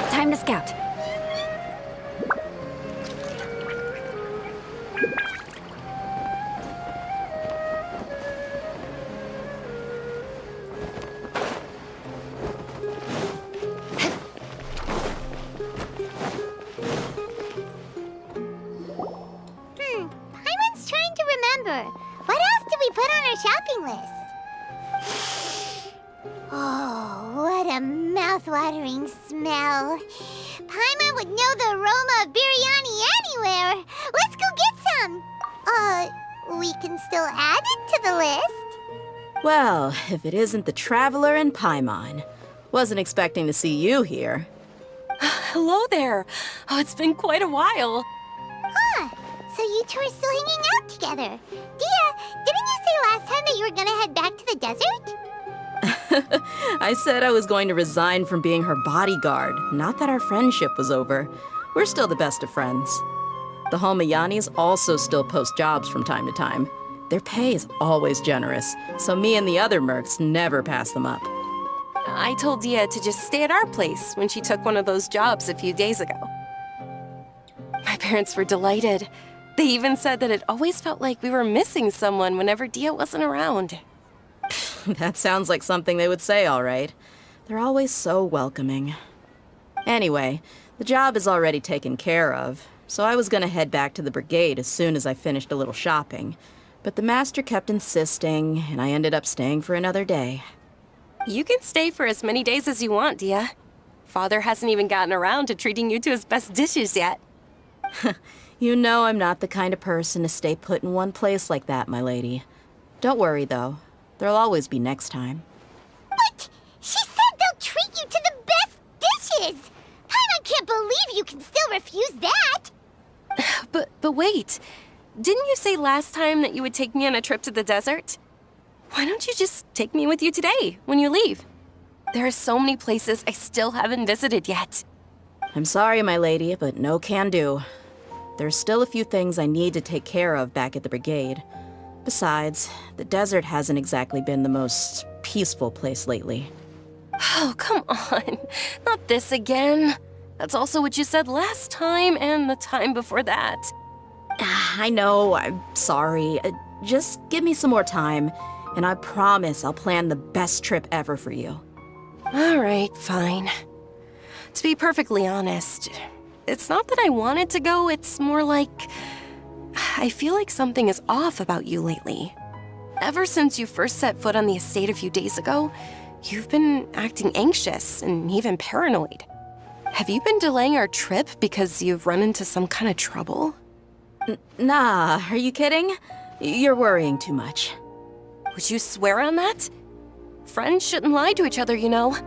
Time to scout. Paimon's trying to remember. What else did we put on our shopping list? Oh, what a mouth-watering smell. Paimon would know the aroma of biryani anywhere. Let's go get some. We can still add it to the list. Well, if it isn't the Traveler and Paimon. Wasn't expecting to see you here. Hello there. Oh, it's been quite a while. Huh. So you two are still hanging out together. Dia, didn't you say last time that you were gonna head back to the desert? I said I was going to resign from being her bodyguard, not that our friendship was over. We're still the best of friends. The Holmayanis also still post jobs from time to time. Their pay is always generous, so me and the other mercs never pass them up. I told Dia to just stay at our place when she took one of those jobs a few days ago. My parents were delighted. They even said that it always felt like we were missing someone whenever Dia wasn't around. That sounds like something they would say, all right. They're always so welcoming. Anyway, the job is already taken care of, so I was gonna head back to the brigade as soon as I finished a little shopping. But the master kept insisting, and I ended up staying for another day. You can stay for as many days as you want, Dia. Father hasn't even gotten around to treating you to his best dishes yet. You know I'm not the kind of person to stay put in one place like that, my lady. Don't worry, though. There'll always be next time. But she said they'll treat you to the best dishes! Paimon can't believe you can still refuse that! But wait. Didn't you say last time that you would take me on a trip to the desert? Why don't you just take me with you today, when you leave? There are so many places I still haven't visited yet. I'm sorry, my lady, but no can do. There's still a few things I need to take care of back at the brigade. Besides, the desert hasn't exactly been the most peaceful place lately. Oh, come on. Not this again. That's also what you said last time and the time before that. I know, I'm sorry. Just give me some more time, and I promise I'll plan the best trip ever for you. All right, fine. To be perfectly honest, it's not that I wanted to go, it's more like I feel like something is off about you lately. Ever since you first set foot on the estate a few days ago, you've been acting anxious and even paranoid. Have you been delaying our trip because you've run into some kind of trouble? Nah, are you kidding? You're worrying too much. Would you swear on that? Friends shouldn't lie to each other, you know.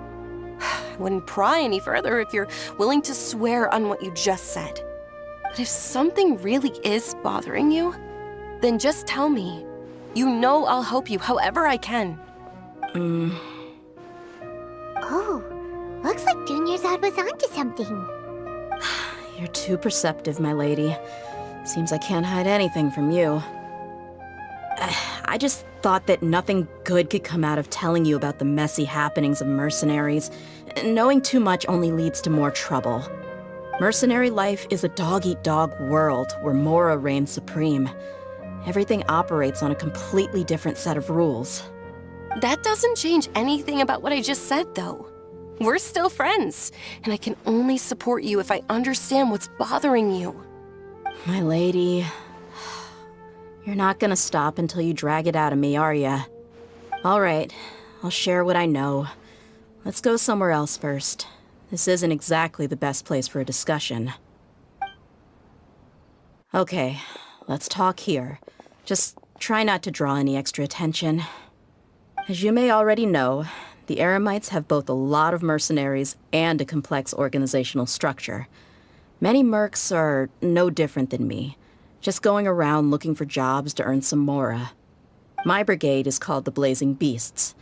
I wouldn't pry any further if you're willing to swear on what you just said. But if something really is bothering you, then just tell me. You know I'll help you however I can. Oh, looks like Dunyarzad was onto something. You're too perceptive, my lady. Seems I can't hide anything from you. I just thought that nothing good could come out of telling you about the messy happenings of mercenaries. Knowing too much only leads to more trouble. Mercenary life is a dog-eat-dog world where Mora reigns supreme. Everything operates on a completely different set of rules. That doesn't change anything about what I just said, though. We're still friends, and I can only support you if I understand what's bothering you. My lady, you're not gonna stop until you drag it out of me, are ya? All right, I'll share what I know. Let's go somewhere else first. This isn't exactly the best place for a discussion. Okay, let's talk here. Just try not to draw any extra attention. As you may already know, the Eremites have both a lot of mercenaries and a complex organizational structure. Many mercs are no different than me, just going around looking for jobs to earn some mora. My brigade is called the Blazing Beasts.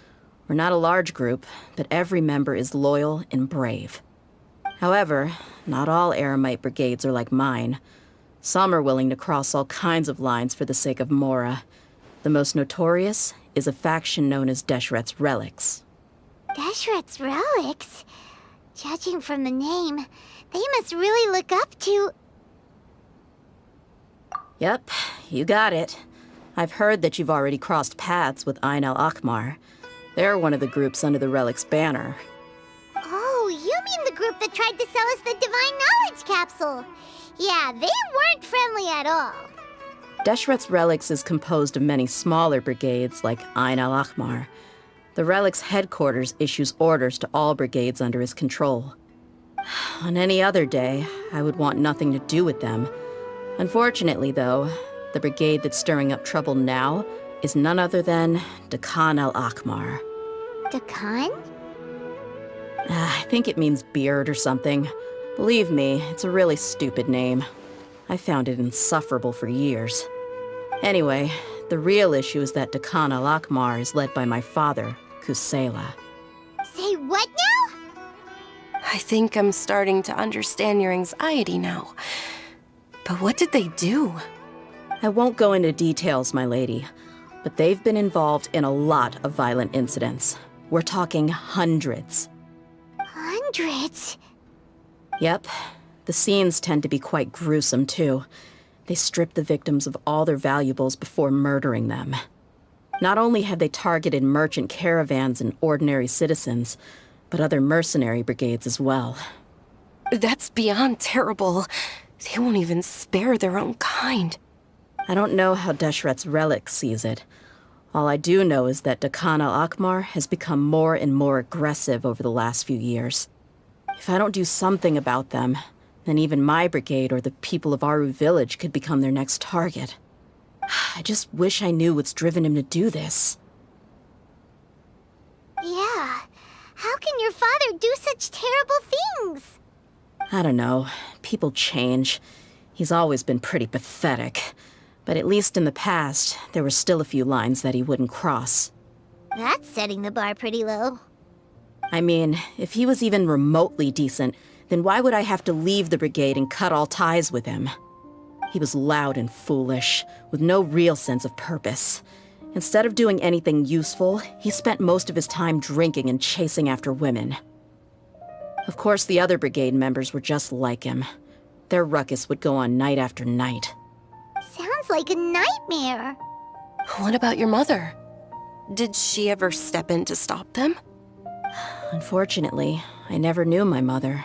We're not a large group, but every member is loyal and brave. However, not all Eremite brigades are like mine. Some are willing to cross all kinds of lines for the sake of Mora. The most notorious is a faction known as Deshret's Relics. Deshret's Relics? Judging from the name, they must really look up to... Yep, you got it. I've heard that you've already crossed paths with Ain al-Akmar. They're one of the groups under the Relic's banner. Oh, you mean the group that tried to sell us the Divine Knowledge Capsule? Yeah, they weren't friendly at all. Deshret's Relics is composed of many smaller brigades like Ain al-Akmar. The Relic's headquarters issues orders to all brigades under his control. On any other day, I would want nothing to do with them. Unfortunately, though, the brigade that's stirring up trouble now is none other than Dakan al-Akmar. Dakan? I think it means beard or something. Believe me, it's a really stupid name. I found it insufferable for years. Anyway, the real issue is that Dakan al-Akmar is led by my father, Kusela. Say what now? I think I'm starting to understand your anxiety now. But what did they do? I won't go into details, my lady, but they've been involved in a lot of violent incidents. We're talking hundreds. Hundreds? Yep. The scenes tend to be quite gruesome, too. They strip the victims of all their valuables before murdering them. Not only have they targeted merchant caravans and ordinary citizens, but other mercenary brigades as well. That's beyond terrible. They won't even spare their own kind. I don't know how Deshret's Relic sees it. All I do know is that Dakan al-Akmar has become more and more aggressive over the last few years. If I don't do something about them, then even my brigade or the people of Aru village could become their next target. I just wish I knew what's driven him to do this. Yeah. How can your father do such terrible things? I don't know. People change. He's always been pretty pathetic. But at least in the past, there were still a few lines that he wouldn't cross. That's setting the bar pretty low. I mean, if he was even remotely decent, then why would I have to leave the brigade and cut all ties with him? He was loud and foolish, with no real sense of purpose. Instead of doing anything useful, he spent most of his time drinking and chasing after women. Of course, the other brigade members were just like him. Their ruckus would go on night after night. Sounds like a nightmare. What about your mother? Did she ever step in to stop them? Unfortunately, I never knew my mother.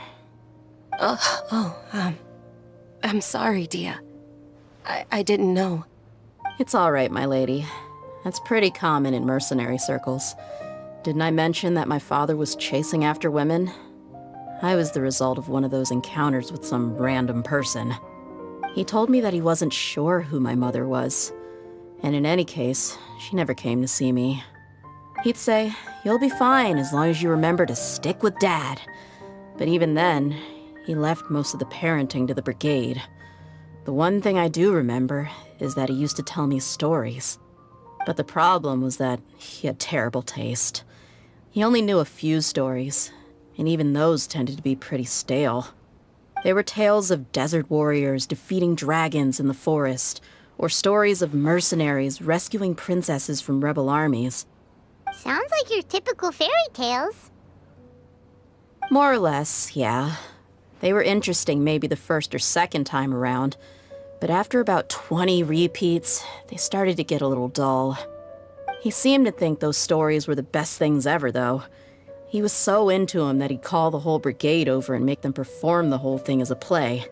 I'm sorry, Dia. I didn't know. It's all right, my lady. That's pretty common in mercenary circles. Didn't I mention that my father was chasing after women? I was the result of one of those encounters with some random person. He told me that he wasn't sure who my mother was. And in any case, she never came to see me. He'd say, "You'll be fine as long as you remember to stick with Dad." But even then, he left most of the parenting to the brigade. The one thing I do remember is that he used to tell me stories. But the problem was that he had terrible taste. He only knew a few stories, and even those tended to be pretty stale. They were tales of desert warriors defeating dragons in the forest, or stories of mercenaries rescuing princesses from rebel armies. Sounds like your typical fairy tales. More or less, yeah. They were interesting maybe the first or second time around, but after about 20 repeats, they started to get a little dull. He seemed to think those stories were the best things ever, though. He was so into them that he'd call the whole brigade over and make them perform the whole thing as a play.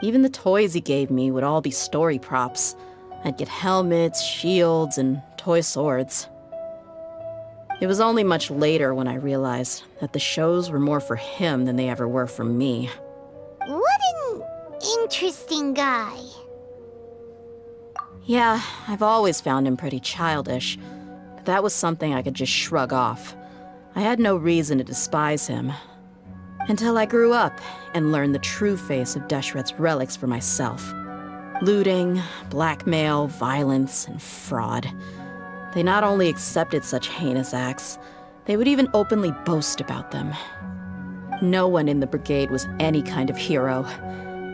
Even the toys he gave me would all be story props. I'd get helmets, shields, and toy swords. It was only much later when I realized that the shows were more for him than they ever were for me. What an interesting guy. Yeah, I've always found him pretty childish, but that was something I could just shrug off. I had no reason to despise him. Until I grew up and learned the true face of Deshret's Relics for myself. Looting, blackmail, violence, and fraud. They not only accepted such heinous acts, they would even openly boast about them. No one in the brigade was any kind of hero.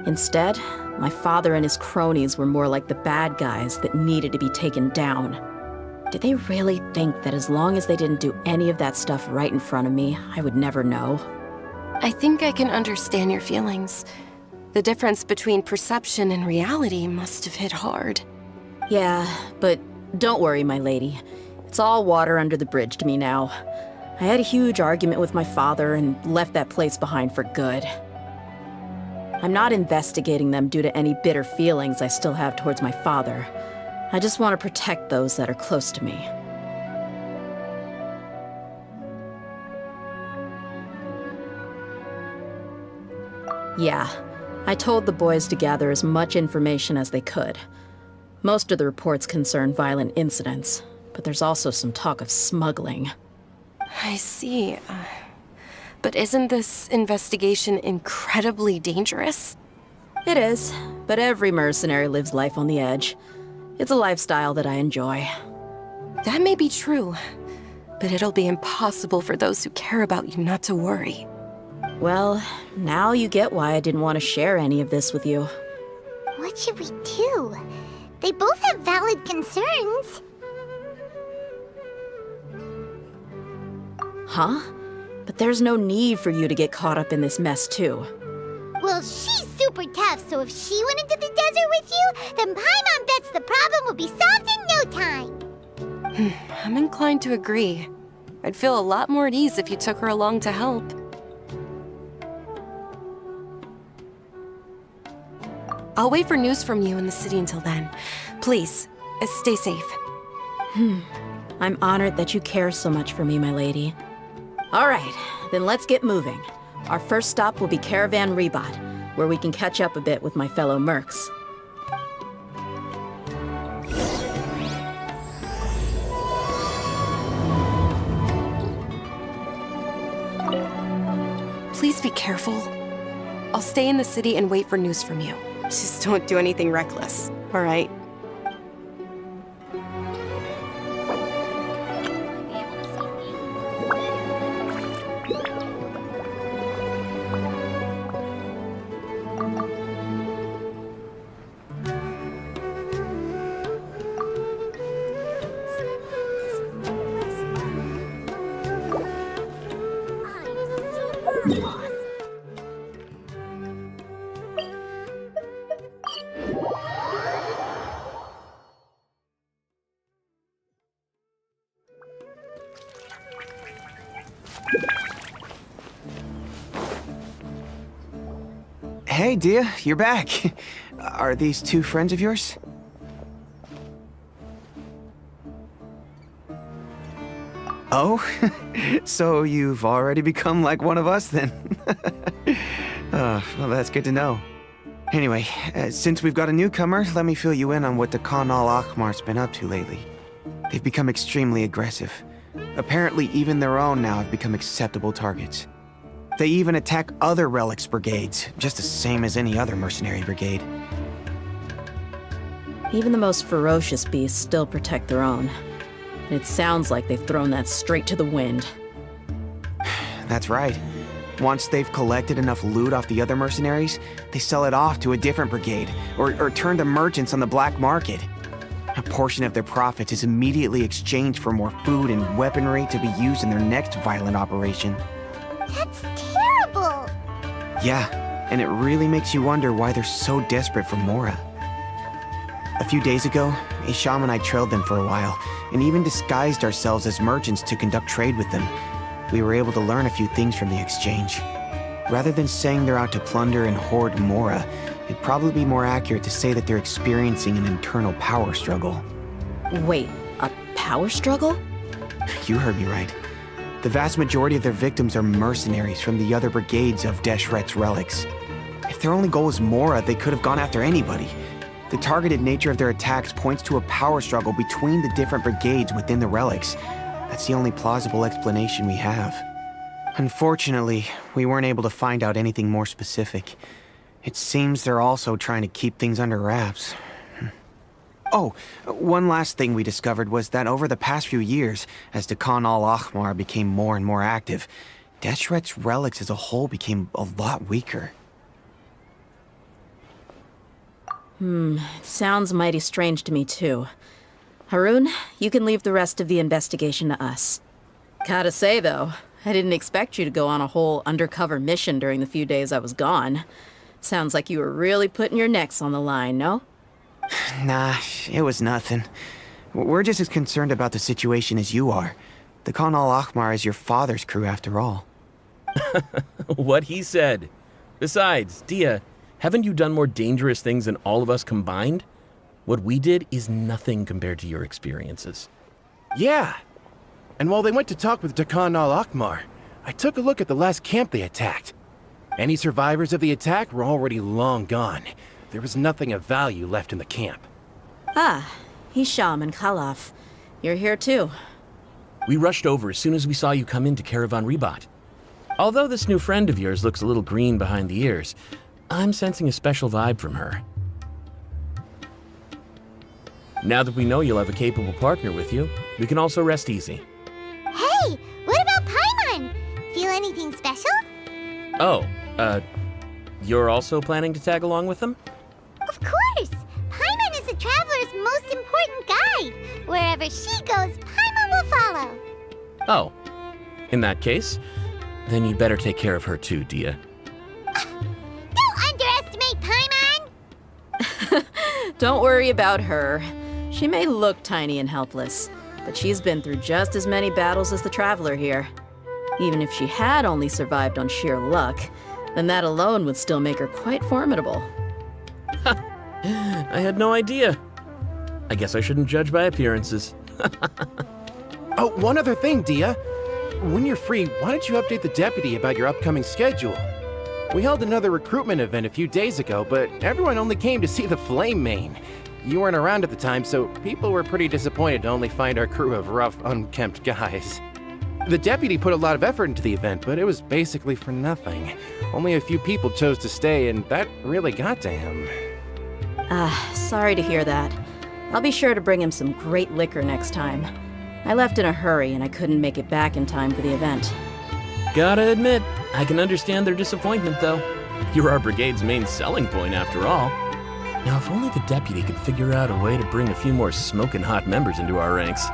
Instead, my father and his cronies were more like the bad guys that needed to be taken down. Did they really think that as long as they didn't do any of that stuff right in front of me, I would never know? I think I can understand your feelings. The difference between perception and reality must have hit hard. Yeah, but don't worry, my lady. It's all water under the bridge to me now. I had a huge argument with my father and left that place behind for good. I'm not investigating them due to any bitter feelings I still have towards my father. I just want to protect those that are close to me. Yeah, I told the boys to gather as much information as they could. Most of the reports concern violent incidents, but there's also some talk of smuggling. I see. But isn't this investigation incredibly dangerous? It is, but every mercenary lives life on the edge. It's a lifestyle that I enjoy. That may be true, but it'll be impossible for those who care about you not to worry. Well, now you get why I didn't want to share any of this with you. What should we do? They both have valid concerns. Huh? But there's no need for you to get caught up in this mess, too. Well, she's super tough, so if she went into the desert with you, then Paimon bets the problem will be solved in no time. I'm inclined to agree. I'd feel a lot more at ease if you took her along to help. I'll wait for news from you in the city until then. Please, stay safe. I'm honored that you care so much for me, my lady. All right, then let's get moving. Our first stop will be Caravan Rebot, where we can catch up a bit with my fellow mercs. Please be careful. I'll stay in the city and wait for news from you. Just don't do anything reckless, all right? Hey, Dia, you're back. Are these two friends of yours? Oh, so you've already become like one of us then? Well, that's good to know. Anyway, since we've got a newcomer, let me fill you in on what the Khan al-Ahmar's been up to lately. They've become extremely aggressive. Apparently, even their own now have become acceptable targets. They even attack other relics brigades, just the same as any other mercenary brigade. Even the most ferocious beasts still protect their own. And it sounds like they've thrown that straight to the wind. That's right. Once they've collected enough loot off the other mercenaries, they sell it off to a different brigade, or turn to merchants on the black market. A portion of their profits is immediately exchanged for more food and weaponry to be used in their next violent operation. That's terrible! Yeah, and it really makes you wonder why they're so desperate for Mora. A few days ago, Isham and I trailed them for a while, and even disguised ourselves as merchants to conduct trade with them. We were able to learn a few things from the exchange. Rather than saying they're out to plunder and hoard Mora, it'd probably be more accurate to say that they're experiencing an internal power struggle. Wait, a power struggle? You heard me right. The vast majority of their victims are mercenaries from the other brigades of Deshret's relics. If their only goal was Mora, they could have gone after anybody. The targeted nature of their attacks points to a power struggle between the different brigades within the relics. That's the only plausible explanation we have. Unfortunately, we weren't able to find out anything more specific. It seems they're also trying to keep things under wraps. Oh, one last thing we discovered was that over the past few years, as the Khan al-Ahmar became more and more active, Deshret's relics as a whole became a lot weaker. It sounds mighty strange to me, too. Haroon, you can leave the rest of the investigation to us. Gotta say, though, I didn't expect you to go on a whole undercover mission during the few days I was gone. Sounds like you were really putting your necks on the line, no? Nah, it was nothing. We're just as concerned about the situation as you are. The Khan al-Ahmar is your father's crew, after all. What he said. Besides, Dia, haven't you done more dangerous things than all of us combined? What we did is nothing compared to your experiences. Yeah. And while they went to talk with Khan al-Ahmar, I took a look at the last camp they attacked. Any survivors of the attack were already long gone. There was nothing of value left in the camp. Ah, Hisham and Khalaf. You're here too. We rushed over as soon as we saw you come into Caravan Ribat. Although this new friend of yours looks a little green behind the ears, I'm sensing a special vibe from her. Now that we know you'll have a capable partner with you, we can also rest easy. Hey, what about Paimon? Feel anything special? Oh, you're also planning to tag along with them? Of course! Paimon is the traveler's most important guide. Wherever she goes, Paimon will follow. Oh, in that case, then you'd better take care of her too, Dia. Don't underestimate Paimon! Don't worry about her. She may look tiny and helpless, but she's been through just as many battles as the traveler here. Even if she had only survived on sheer luck, then that alone would still make her quite formidable. I had no idea. I guess I shouldn't judge by appearances. Oh, one other thing, Dia. When you're free, why don't you update the deputy about your upcoming schedule? We held another recruitment event a few days ago, but everyone only came to see the Flame Mane. You weren't around at the time, so people were pretty disappointed to only find our crew of rough, unkempt guys. The deputy put a lot of effort into the event, but it was basically for nothing. Only a few people chose to stay, and that really got to him. Sorry to hear that. I'll be sure to bring him some great liquor next time. I left in a hurry and I couldn't make it back in time for the event. Gotta admit, I can understand their disappointment, though. You're our brigade's main selling point, after all. Now, if only the deputy could figure out a way to bring a few more smoking hot members into our ranks.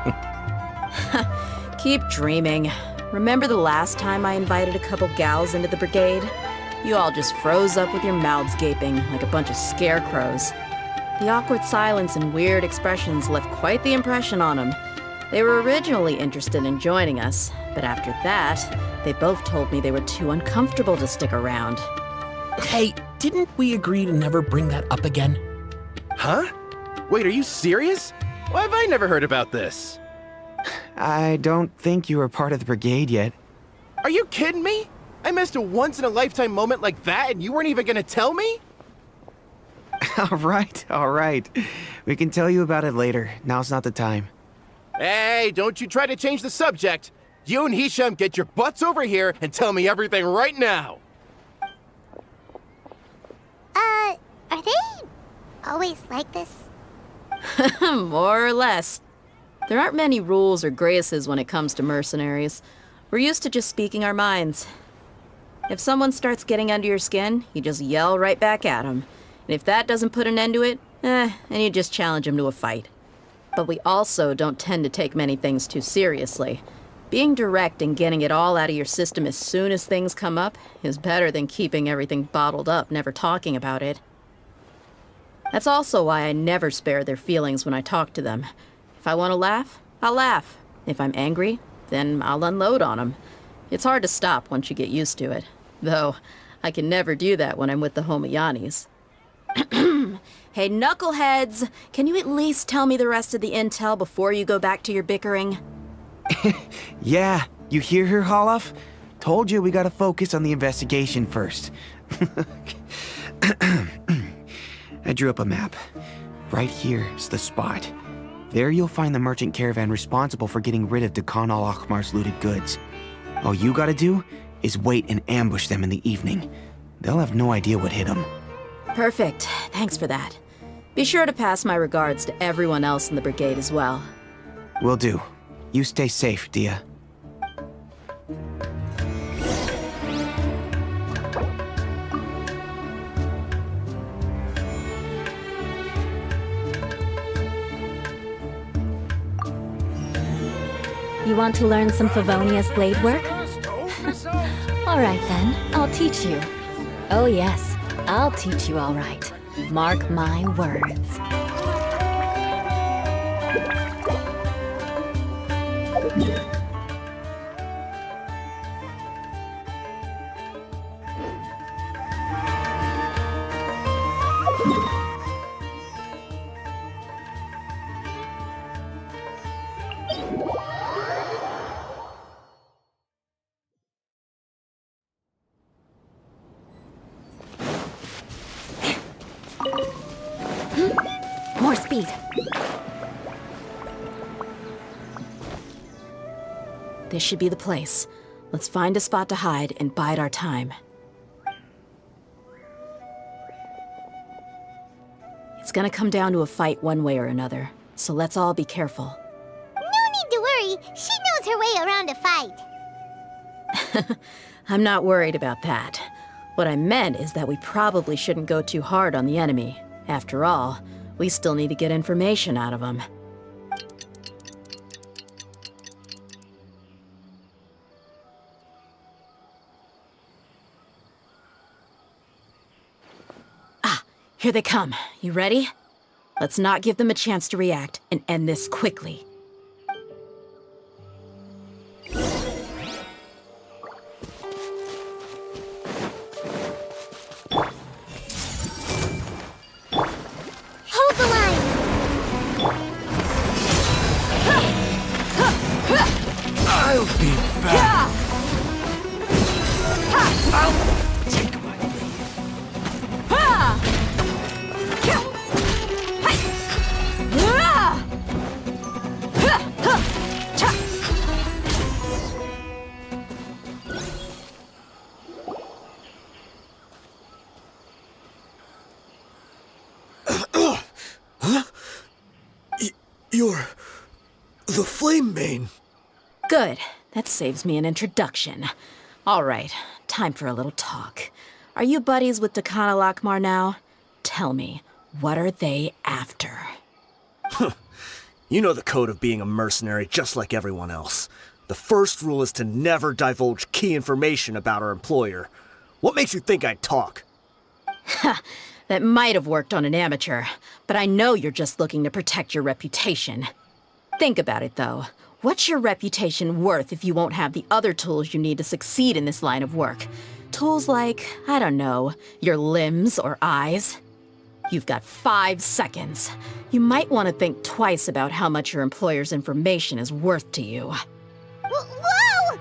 Keep dreaming. Remember the last time I invited a couple gals into the brigade? You all just froze up with your mouths gaping like a bunch of scarecrows. The awkward silence and weird expressions left quite the impression on them. They were originally interested in joining us, but after that, they both told me they were too uncomfortable to stick around. Hey, didn't we agree to never bring that up again? Huh? Wait, are you serious? Why have I never heard about this? I don't think you were part of the brigade yet. Are you kidding me? I missed a once-in-a-lifetime moment like that and you weren't even gonna tell me? All right. We can tell you about it later. Now's not the time. Hey, don't you try to change the subject. You and Hisham get your butts over here and tell me everything right now. Are they always like this? More or less. There aren't many rules or graces when it comes to mercenaries. We're used to just speaking our minds. If someone starts getting under your skin, you just yell right back at them. And if that doesn't put an end to it, then you just challenge them to a fight. But we also don't tend to take many things too seriously. Being direct and getting it all out of your system as soon as things come up is better than keeping everything bottled up, never talking about it. That's also why I never spare their feelings when I talk to them. If I want to laugh, I'll laugh. If I'm angry, then I'll unload on them. It's hard to stop once you get used to it. Though, I can never do that when I'm with the Homayanis. Hey, knuckleheads! Can you at least tell me the rest of the intel before you go back to your bickering? Yeah, you hear her, Holloff? Told you we gotta focus on the investigation first. I drew up a map. Right here is the spot. There you'll find the merchant caravan responsible for getting rid of Khan al-Ahmar's looted goods. All you gotta do is wait and ambush them in the evening. They'll have no idea what hit them. Perfect. Thanks for that. Be sure to pass my regards to everyone else in the brigade as well. Will do. You stay safe, Dia. You want to learn some Favonia's blade work? All right then, I'll teach you. Oh yes, I'll teach you all right. Mark my words. More speed. This should be the place. Let's find a spot to hide and bide our time. It's gonna come down to a fight one way or another, so let's all be careful. No need to worry. She knows her way around a fight. I'm not worried about that. What I meant is that we probably shouldn't go too hard on the enemy. After all, we still need to get information out of them. Ah, here they come. You ready? Let's not give them a chance to react and end this quickly. Hold the line. I'll be back. I'll take my leave. You're the Flame Mane. Good. That saves me an introduction. All right, time for a little talk. Are you buddies with Dakana Lakmar now? Tell me, what are they after? You know the code of being a mercenary just like everyone else. The first rule is to never divulge key information about our employer. What makes you think I'd talk? That might have worked on an amateur, but I know you're just looking to protect your reputation. Think about it, though. What's your reputation worth if you won't have the other tools you need to succeed in this line of work? Tools like, I don't know, your limbs or eyes? You've got 5 seconds. You might want to think twice about how much your employer's information is worth to you. Whoa!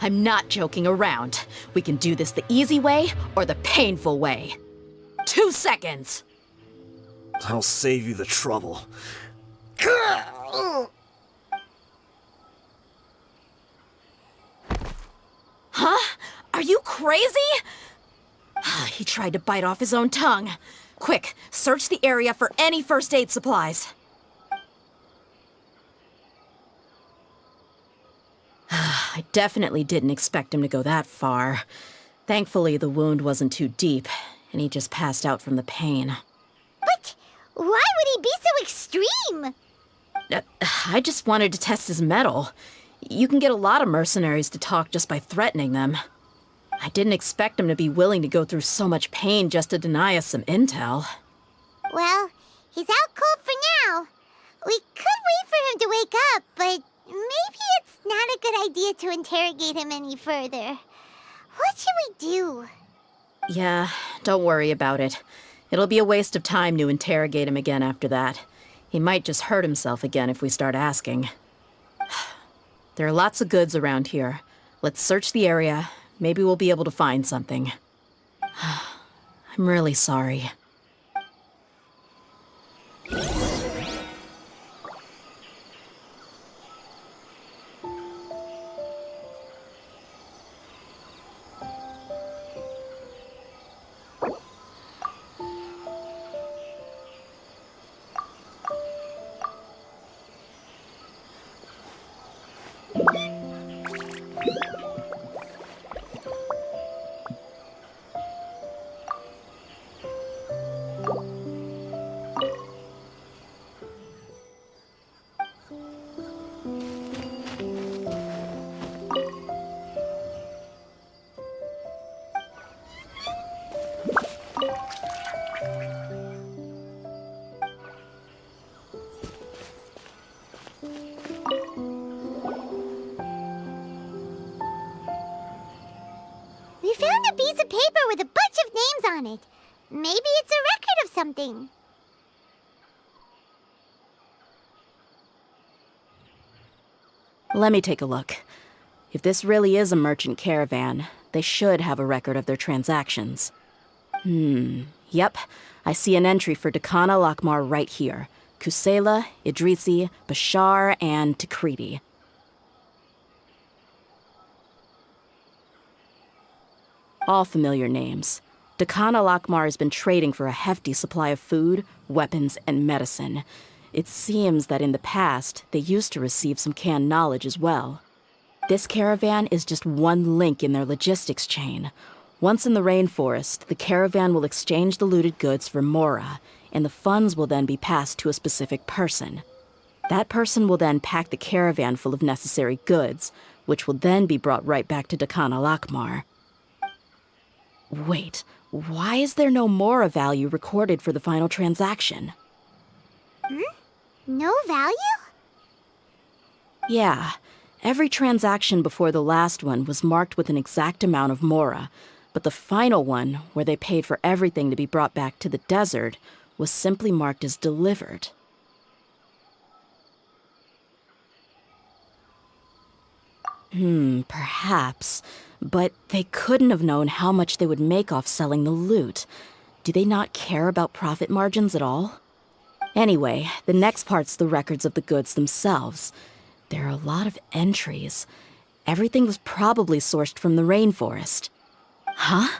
I'm not joking around. We can do this the easy way or the painful way. 2 seconds! I'll save you the trouble. Huh? Are you crazy? He tried to bite off his own tongue. Quick, search the area for any first aid supplies. I definitely didn't expect him to go that far. Thankfully, the wound wasn't too deep, and he just passed out from the pain. But why would he be so extreme? I just wanted to test his mettle. You can get a lot of mercenaries to talk just by threatening them. I didn't expect him to be willing to go through so much pain just to deny us some intel. Well, he's out cold for now. We could wait for him to wake up, but maybe it's not a good idea to interrogate him any further. What should we do? Yeah, don't worry about it. It'll be a waste of time to interrogate him again after that. He might just hurt himself again if we start asking. There are lots of goods around here. Let's search the area. Maybe we'll be able to find something. I'm really sorry. piece of paper with a bunch of names on it. Maybe it's a record of something. Let me take a look. If this really is a merchant caravan, they should have a record of their transactions. Yep. I see an entry for Dakana Lakmar right here. Kusela, Idrisi, Bashar, and Takriti. All familiar names. Dakana Lakmar has been trading for a hefty supply of food, weapons, and medicine. It seems that in the past, they used to receive some canned knowledge as well. This caravan is just one link in their logistics chain. Once in the rainforest, the caravan will exchange the looted goods for Mora, and the funds will then be passed to a specific person. That person will then pack the caravan full of necessary goods, which will then be brought right back to Dakana Lakmar. Wait, why is there no Mora value recorded for the final transaction? No value? Yeah, every transaction before the last one was marked with an exact amount of Mora, but the final one, where they paid for everything to be brought back to the desert, was simply marked as delivered. Perhaps. But they couldn't have known how much they would make off selling the loot. Do they not care about profit margins at all? Anyway, the next part's the records of the goods themselves. There are a lot of entries. Everything was probably sourced from the rainforest. Huh?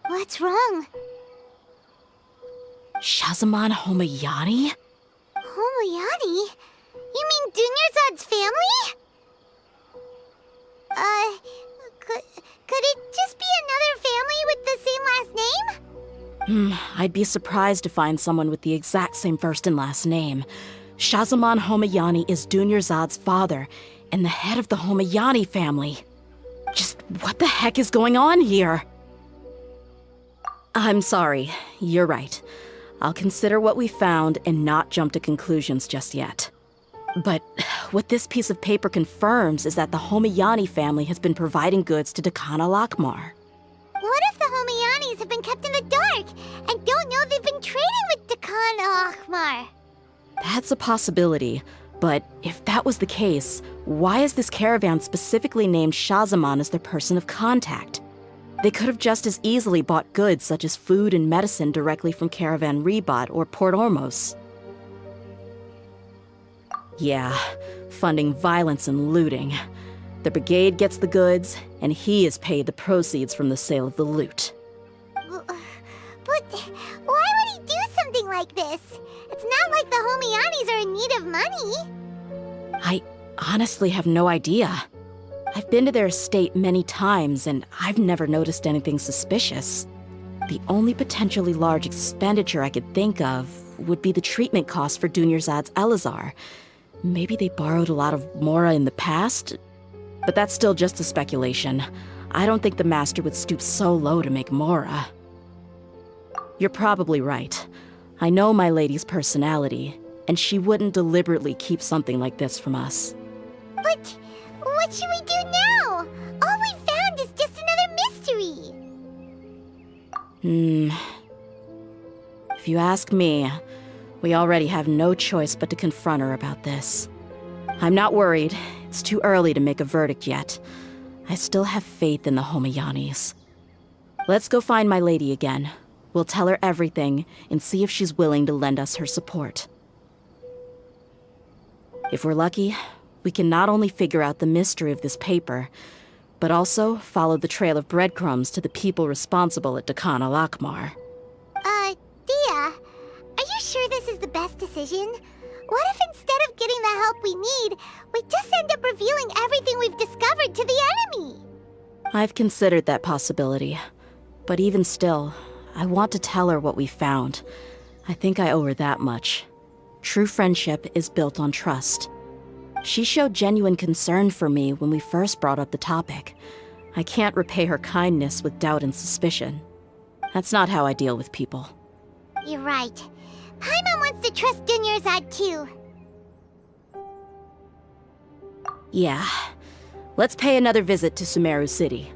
What's wrong? Shahzaman Homayani? Homayani? You mean Dunyarzad's family? Could it just be another family with the same last name? I'd be surprised to find someone with the exact same first and last name. Shahzaman Homayani is Dunyarzad's father, and the head of the Homayani family. Just what the heck is going on here? I'm sorry, you're right. I'll consider what we found and not jump to conclusions just yet. But what this piece of paper confirms is that the Homayani family has been providing goods to Dakana Lakmar. What if the Homayanis have been kept in the dark and don't know they've been trading with Dakana Lakmar? That's a possibility, but if that was the case, why is this caravan specifically named Shahzaman as their person of contact? They could have just as easily bought goods such as food and medicine directly from Caravan Ribat or Port Ormos. Yeah, funding violence and looting. The brigade gets the goods, and he is paid the proceeds from the sale of the loot. But why would he do something like this? It's not like the Homayanis are in need of money. I honestly have no idea. I've been to their estate many times, and I've never noticed anything suspicious. The only potentially large expenditure I could think of would be the treatment costs for Dunyarzad's Elazar. Maybe they borrowed a lot of Mora in the past? But that's still just a speculation. I don't think the master would stoop so low to make Mora. You're probably right. I know my lady's personality, and she wouldn't deliberately keep something like this from us. But what should we do now? All we found is just another mystery. If you ask me, we already have no choice but to confront her about this. I'm not worried. It's too early to make a verdict yet. I still have faith in the Homayanis. Let's go find my lady again. We'll tell her everything and see if she's willing to lend us her support. If we're lucky, we can not only figure out the mystery of this paper, but also follow the trail of breadcrumbs to the people responsible at Dakana Lakmar. Dia, are you sure this is the best decision? What if instead of getting the help we need, we just end up revealing everything we've discovered to the enemy? I've considered that possibility, but even still, I want to tell her what we found. I think I owe her that much. True friendship is built on trust. She showed genuine concern for me when we first brought up the topic. I can't repay her kindness with doubt and suspicion. That's not how I deal with people. You're right. Paimon wants to trust Dunyarzad too. Yeah. Let's pay another visit to Sumeru City.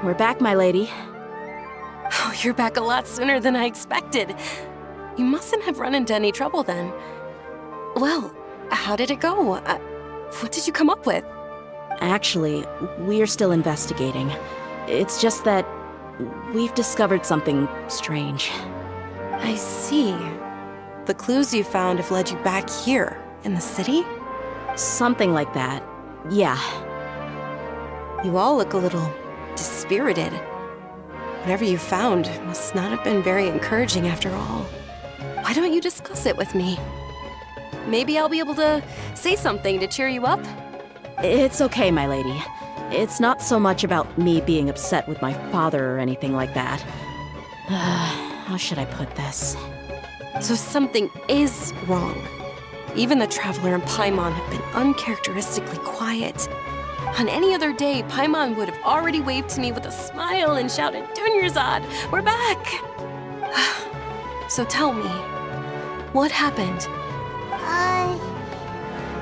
We're back, my lady. Oh, you're back a lot sooner than I expected. You mustn't have run into any trouble then. Well, how did it go? What did you come up with? Actually, we're still investigating. It's just that we've discovered something strange. I see. The clues you found have led you back here, in the city? Something like that. Yeah. You all look a little dispirited. Whatever you found must not have been very encouraging after all. Why don't you discuss it with me? Maybe I'll be able to say something to cheer you up? It's okay, my lady. It's not so much about me being upset with my father or anything like that. How should I put this? So something is wrong. Even the Traveler and Paimon have been uncharacteristically quiet. On any other day, Paimon would have already waved to me with a smile and shouted, "Dunyarzad, we're back!" So tell me, what happened?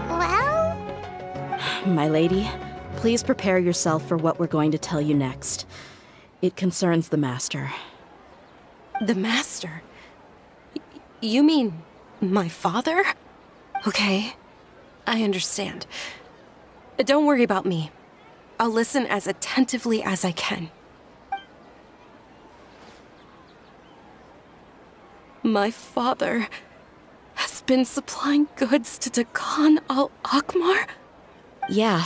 Well? My lady, please prepare yourself for what we're going to tell you next. It concerns the Master. The Master? You mean my father? Okay, I understand. Don't worry about me. I'll listen as attentively as I can. My father has been supplying goods to Dakan al-Akmar? Yeah,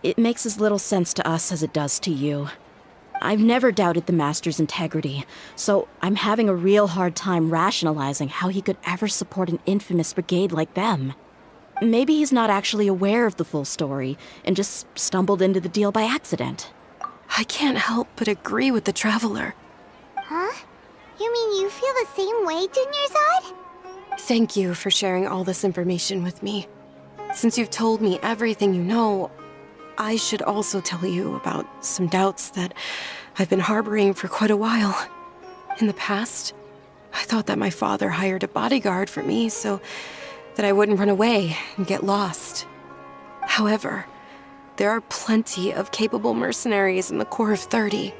it makes as little sense to us as it does to you. I've never doubted the Master's integrity, so I'm having a real hard time rationalizing how he could ever support an infamous brigade like them. Maybe he's not actually aware of the full story and just stumbled into the deal by accident. I can't help but agree with the Traveler. Huh? You mean you feel the same way, Dunyarzad? Thank you for sharing all this information with me. Since you've told me everything you know, I should also tell you about some doubts that I've been harboring for quite a while. In the past, I thought that my father hired a bodyguard for me so that I wouldn't run away and get lost. However, there are plenty of capable mercenaries in the Corps of 30.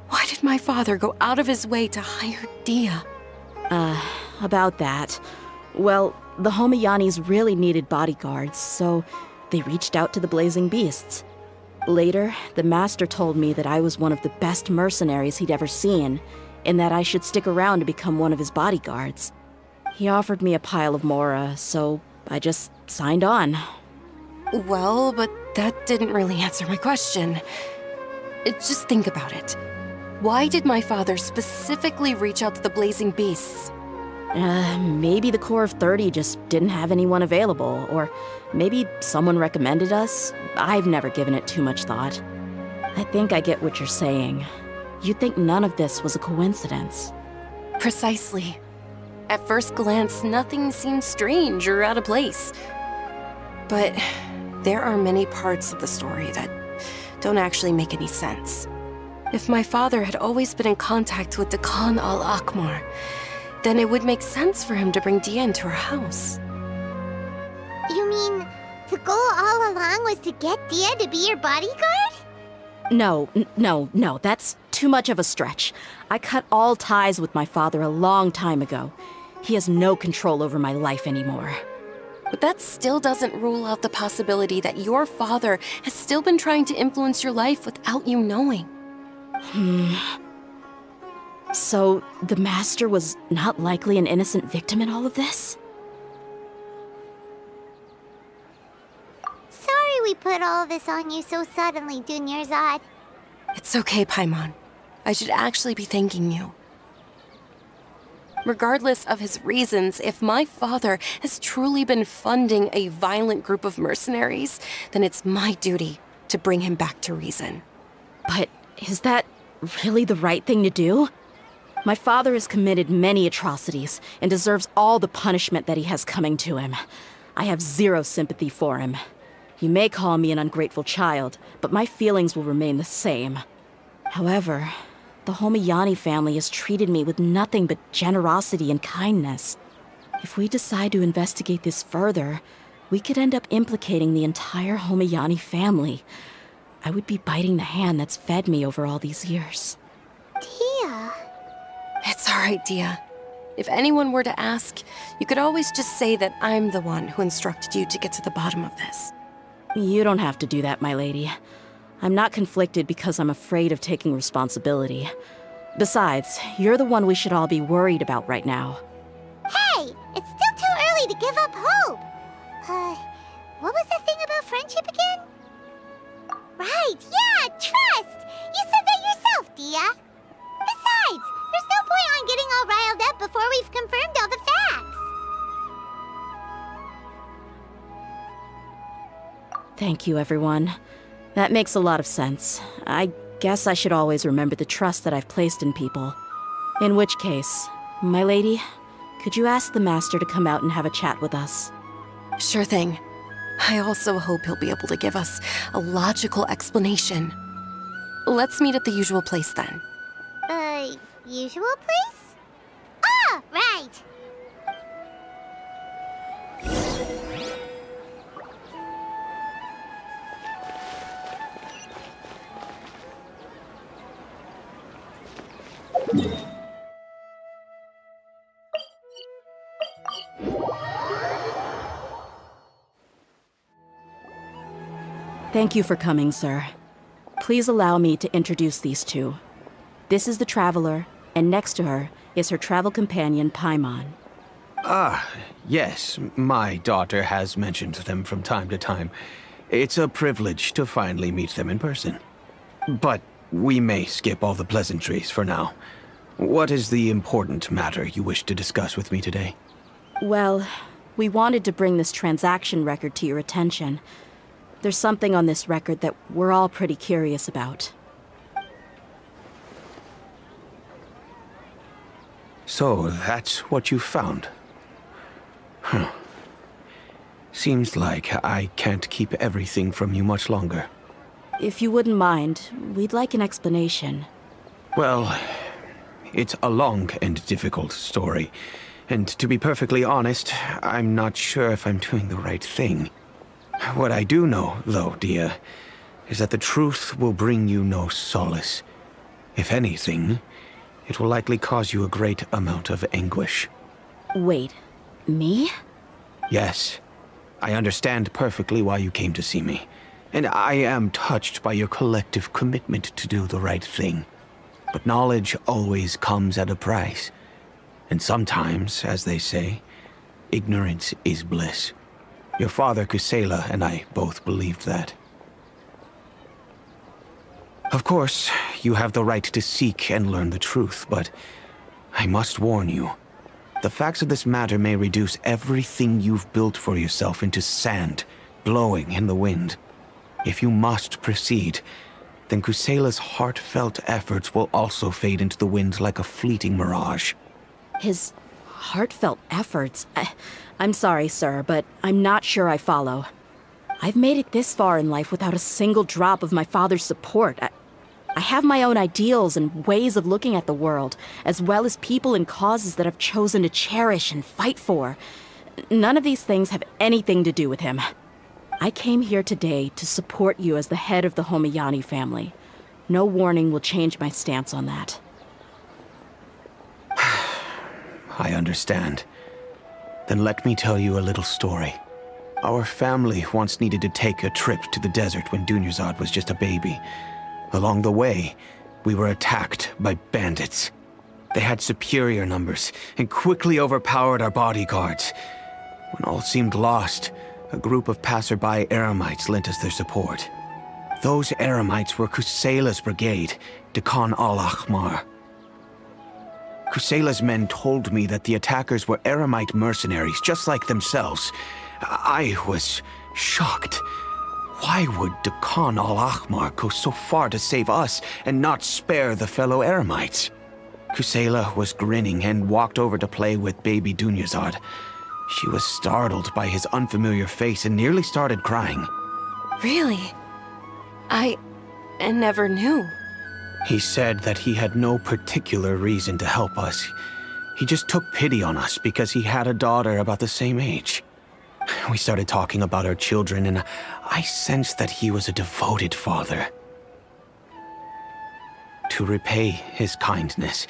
Why did my father go out of his way to hire Dia? About that. Well, the Homayanis really needed bodyguards, so they reached out to the Blazing Beasts. Later, the Master told me that I was one of the best mercenaries he'd ever seen, and that I should stick around to become one of his bodyguards. He offered me a pile of mora, so I just signed on. Well, but that didn't really answer my question. Just think about it. Why did my father specifically reach out to the Blazing Beasts? Maybe the Corps of 30 just didn't have anyone available, or maybe someone recommended us. I've never given it too much thought. I think I get what you're saying. You think none of this was a coincidence. Precisely. At first glance, nothing seems strange or out of place. But there are many parts of the story that don't actually make any sense. If my father had always been in contact with Dakan al-Akmar, then it would make sense for him to bring Dia into our house. You mean the goal all along was to get Dia to be your bodyguard? No, that's too much of a stretch. I cut all ties with my father a long time ago. He has no control over my life anymore. But that still doesn't rule out the possibility that your father has still been trying to influence your life without you knowing. So, the Master was not likely an innocent victim in all of this? Sorry we put all this on you so suddenly, Dunyarzad. It's okay, Paimon. I should actually be thanking you. Regardless of his reasons, if my father has truly been funding a violent group of mercenaries, then it's my duty to bring him back to reason. But is that really the right thing to do? My father has committed many atrocities and deserves all the punishment that he has coming to him. I have zero sympathy for him. You may call me an ungrateful child, but my feelings will remain the same. However, the Homiyani family has treated me with nothing but generosity and kindness. If we decide to investigate this further, we could end up implicating the entire Homiyani family. I would be biting the hand that's fed me over all these years. Tia. It's all right, Dia. If anyone were to ask, you could always just say that I'm the one who instructed you to get to the bottom of this. You don't have to do that, my lady. I'm not conflicted because I'm afraid of taking responsibility. Besides, you're the one we should all be worried about right now. Hey, it's still too early to give up hope. What was the thing about friendship again? Right, yeah, trust! You said that yourself, Dia. Besides, there's no point on getting all riled up before we've confirmed all the facts. Thank you, everyone. That makes a lot of sense. I guess I should always remember the trust that I've placed in people. In which case, my lady, could you ask the Master to come out and have a chat with us? Sure thing. I also hope he'll be able to give us a logical explanation. Let's meet at the usual place then. Usual place? Ah, right! Thank you for coming, sir. Please allow me to introduce these two. This is the Traveler, and next to her is her travel companion, Paimon. Ah, yes, my daughter has mentioned them from time to time. It's a privilege to finally meet them in person. But we may skip all the pleasantries for now. What is the important matter you wish to discuss with me today? Well, we wanted to bring this transaction record to your attention. There's something on this record that we're all pretty curious about. So, that's what you found? Huh. Seems like I can't keep everything from you much longer. If you wouldn't mind, we'd like an explanation. Well, it's a long and difficult story. And to be perfectly honest, I'm not sure if I'm doing the right thing. What I do know, though, Dia, is that the truth will bring you no solace. If anything, it will likely cause you a great amount of anguish. Wait, me? Yes, I understand perfectly why you came to see me, and I am touched by your collective commitment to do the right thing. But knowledge always comes at a price, and sometimes, as they say, ignorance is bliss. Your father, Kusela, and I both believed that. Of course, you have the right to seek and learn the truth, but I must warn you. The facts of this matter may reduce everything you've built for yourself into sand, blowing in the wind. If you must proceed, then Kusela's heartfelt efforts will also fade into the wind like a fleeting mirage. His heartfelt efforts? I'm sorry, sir, but I'm not sure I follow. I've made it this far in life without a single drop of my father's support. I have my own ideals and ways of looking at the world, as well as people and causes that I've chosen to cherish and fight for. None of these things have anything to do with him. I came here today to support you as the head of the Homiyani family. No warning will change my stance on that. I understand. Then let me tell you a little story. Our family once needed to take a trip to the desert when Dunyarzad was just a baby. Along the way, we were attacked by bandits. They had superior numbers and quickly overpowered our bodyguards. When all seemed lost, a group of passerby Eremites lent us their support. Those Eremites were Kusela's brigade, Dekan al-Ahmar. Kusela's men told me that the attackers were Eremite mercenaries, just like themselves. I was shocked. Why would Dukan al-Ahmar go so far to save us and not spare the fellow Eremites? Kusela was grinning and walked over to play with baby Dunyazad. She was startled by his unfamiliar face and nearly started crying. Really? I never knew. He said that he had no particular reason to help us. He just took pity on us because he had a daughter about the same age. We started talking about our children, and I sensed that he was a devoted father. To repay his kindness,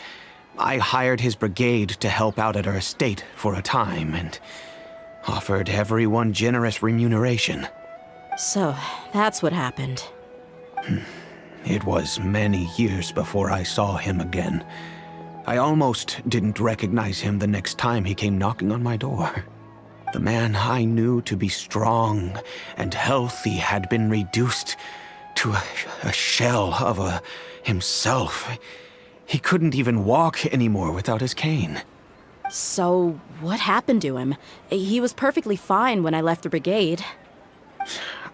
I hired his brigade to help out at our estate for a time and offered everyone generous remuneration. So, that's what happened. It was many years before I saw him again. I almost didn't recognize him the next time he came knocking on my door. The man I knew to be strong and healthy had been reduced to a shell of himself. He couldn't even walk anymore without his cane. So, what happened to him? He was perfectly fine when I left the brigade.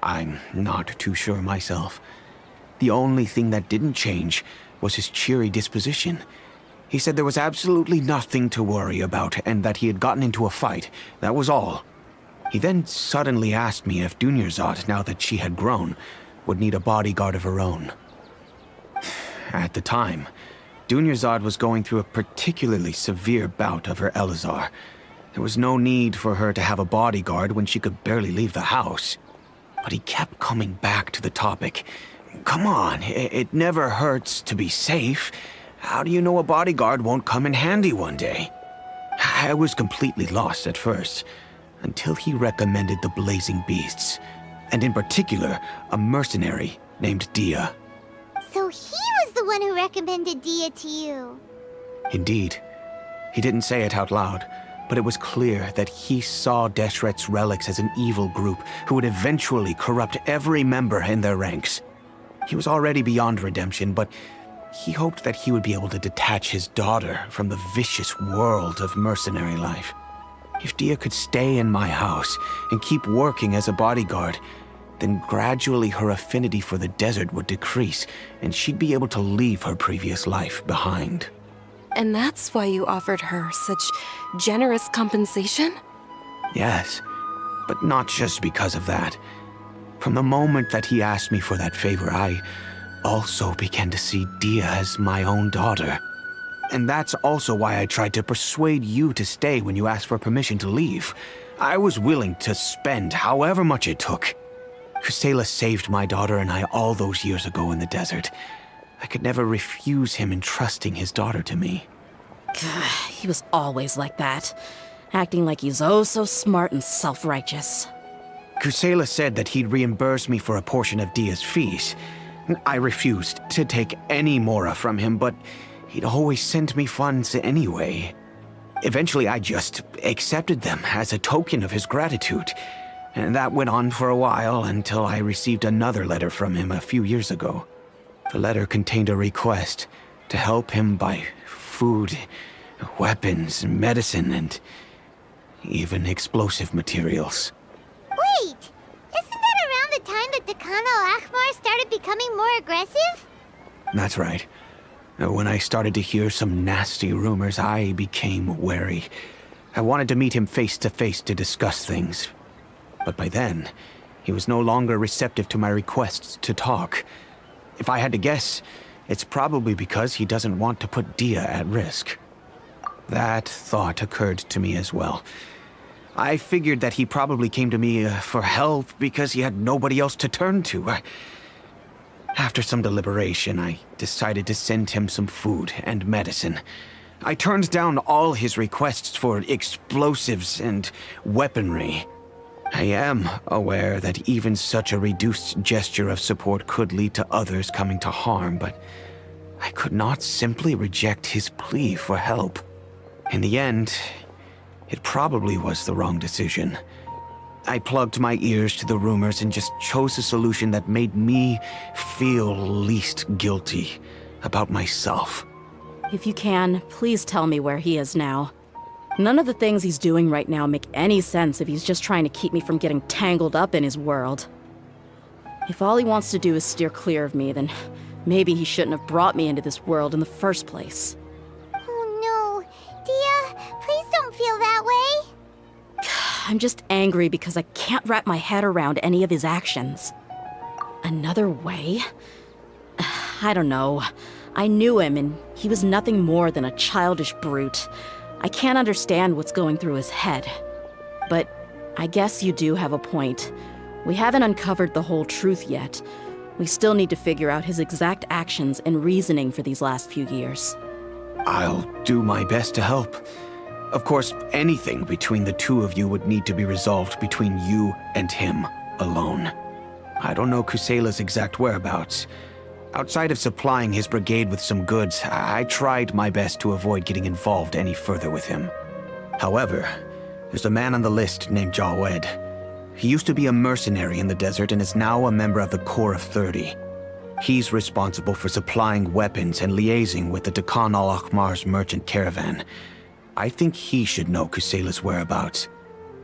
I'm not too sure myself. The only thing that didn't change was his cheery disposition. He said there was absolutely nothing to worry about and that he had gotten into a fight. That was all. He then suddenly asked me if Dunyazad, now that she had grown, would need a bodyguard of her own. At the time, Dunyazad was going through a particularly severe bout of her Elazar. There was no need for her to have a bodyguard when she could barely leave the house. But he kept coming back to the topic. Come on, it never hurts to be safe. How do you know a bodyguard won't come in handy one day? I was completely lost at first, until he recommended the Blazing Beasts, and in particular, a mercenary named Dia. So he was the one who recommended Dia to you. Indeed. He didn't say it out loud, but it was clear that he saw Deshret's relics as an evil group who would eventually corrupt every member in their ranks. He was already beyond redemption, but he hoped that he would be able to detach his daughter from the vicious world of mercenary life. If Dia could stay in my house and keep working as a bodyguard, then gradually her affinity for the desert would decrease, and she'd be able to leave her previous life behind. And that's why you offered her such generous compensation? Yes, but not just because of that. From the moment that he asked me for that favor, I also began to see Dia as my own daughter. And that's also why I tried to persuade you to stay when you asked for permission to leave. I was willing to spend however much it took. Kusela saved my daughter and I all those years ago in the desert. I could never refuse him entrusting his daughter to me. He was always like that, acting like he's oh so smart and self-righteous. Kusela said that he'd reimburse me for a portion of Dia's fees. I refused to take any mora from him, but he'd always send me funds anyway. Eventually, I just accepted them as a token of his gratitude. And that went on for a while until I received another letter from him a few years ago. The letter contained a request to help him buy food, weapons, medicine, and even explosive materials. Wait! Isn't that around the time that Dukan al-Ahmar started becoming more aggressive? That's right. When I started to hear some nasty rumors, I became wary. I wanted to meet him face to face to discuss things. But by then, he was no longer receptive to my requests to talk. If I had to guess, it's probably because he doesn't want to put Dia at risk. That thought occurred to me as well. I figured that he probably came to me for help because he had nobody else to turn to. After some deliberation, I decided to send him some food and medicine. I turned down all his requests for explosives and weaponry. I am aware that even such a reduced gesture of support could lead to others coming to harm, but I could not simply reject his plea for help. In the end, it probably was the wrong decision. I plugged my ears to the rumors and just chose a solution that made me feel least guilty about myself. if you can, please tell me where he is now. None of the things he's doing right now make any sense if he's just trying to keep me from getting tangled up in his world. If all he wants to do is steer clear of me, then maybe he shouldn't have brought me into this world in the first place. Oh no. Dia, please don't feel that way. I'm just angry because I can't wrap my head around any of his actions. Another way? I don't know. I knew him, and he was nothing more than a childish brute. I can't understand what's going through his head. But I guess you do have a point. We haven't uncovered the whole truth yet. We still need to figure out his exact actions and reasoning for these last few years. I'll do my best to help. Of course, anything between the two of you would need to be resolved between you and him alone. I don't know Kusela's exact whereabouts. Outside of supplying his brigade with some goods, I tried my best to avoid getting involved any further with him. However, there's a man on the list named Jawed. He used to be a mercenary in the desert and is now a member of the Corps of 30. He's responsible for supplying weapons and liaising with the Dakan al-Akhmar's merchant caravan. I think he should know Kusela's whereabouts.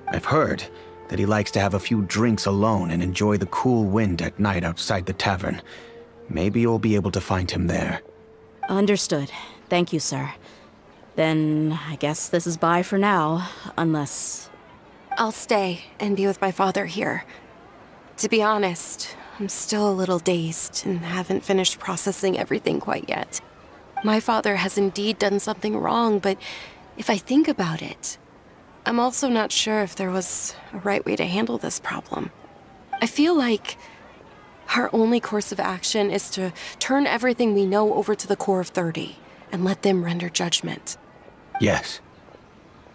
I've heard that he likes to have a few drinks alone and enjoy the cool wind at night outside the tavern. Maybe you'll be able to find him there. Understood. Thank you, sir. Then I guess this is bye for now, unless... I'll stay and be with my father here. To be honest, I'm still a little dazed and haven't finished processing everything quite yet. My father has indeed done something wrong, but if I think about it, I'm also not sure if there was a right way to handle this problem. I feel like our only course of action is to turn everything we know over to the Corps of 30 and let them render judgment. Yes.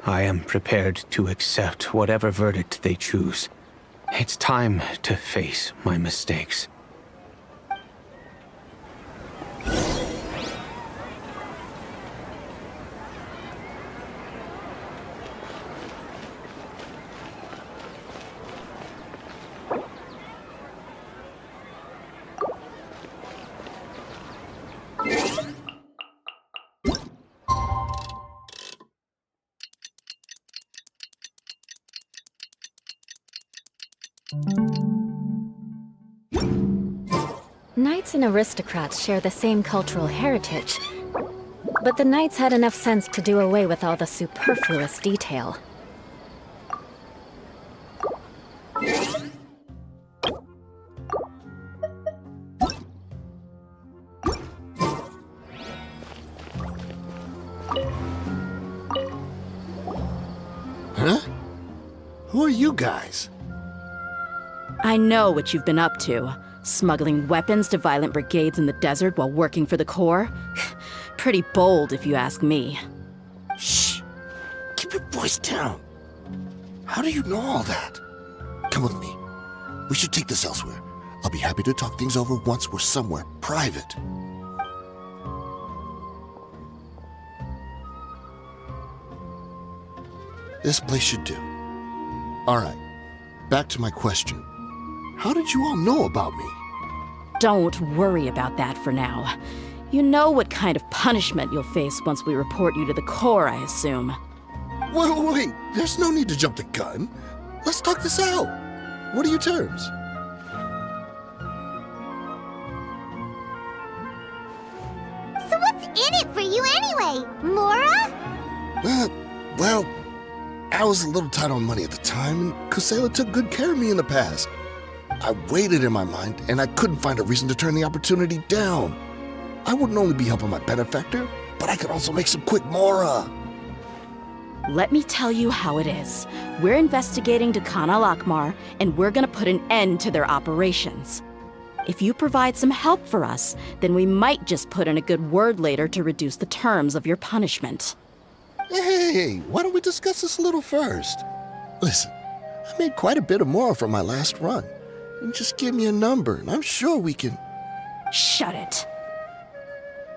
I am prepared to accept whatever verdict they choose. It's time to face my mistakes. Knights and aristocrats share the same cultural heritage, but the knights had enough sense to do away with all the superfluous detail. Huh? Who are you guys? I know what you've been up to. Smuggling weapons to violent brigades in the desert while working for the Corps? Pretty bold, if you ask me. Shh! Keep your voice down. How do you know all that? Come with me. We should take this elsewhere. I'll be happy to talk things over once we're somewhere private. This place should do. All right, back to my question. How did you all know about me? Don't worry about that for now. You know what kind of punishment you'll face once we report you to the Corps, I assume. Wait, there's no need to jump the gun. Let's talk this out. What are your terms? So what's in it for you anyway, Mora? Well, I was a little tight on money at the time, and Kusela took good care of me in the past. I weighed it in my mind, and I couldn't find a reason to turn the opportunity down. I wouldn't only be helping my benefactor, but I could also make some quick mora. Let me tell you how it is. We're investigating Dakan al-Akhmar, and we're gonna put an end to their operations. If you provide some help for us, then we might just put in a good word later to reduce the terms of your punishment. Hey, why don't we discuss this a little first? Listen, I made quite a bit of mora from my last run. You just give me a number, and I'm sure we can... Shut it.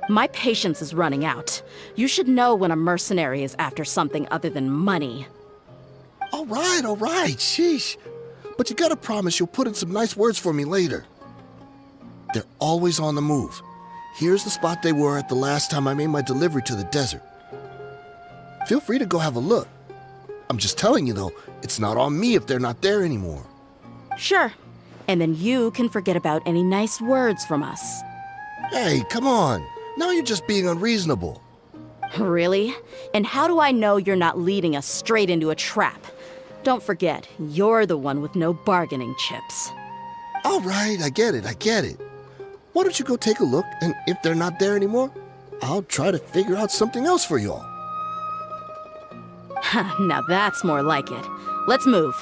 My patience is running out. You should know when a mercenary is after something other than money. All right, sheesh. But you gotta promise you'll put in some nice words for me later. They're always on the move. Here's the spot they were at the last time I made my delivery to the desert. Feel free to go have a look. I'm just telling you, though, it's not on me if they're not there anymore. Sure. And then you can forget about any nice words from us. Hey, come on. Now you're just being unreasonable. Really? And how do I know you're not leading us straight into a trap? Don't forget, you're the one with no bargaining chips. All right, I get it. Why don't you go take a look, and if they're not there anymore, I'll try to figure out something else for y'all. Now that's more like it. Let's move.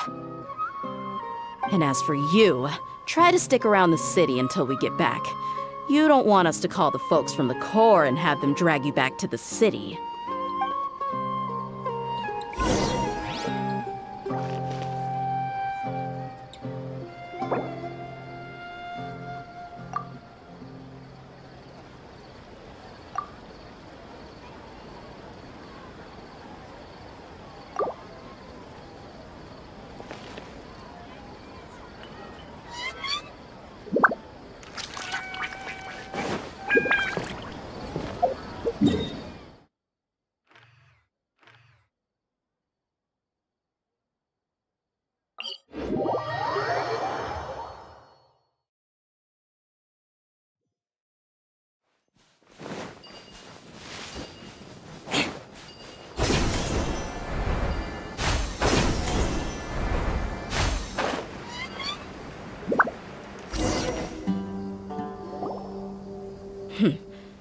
And as for you, try to stick around the city until we get back. You don't want us to call the folks from the Corps and have them drag you back to the city.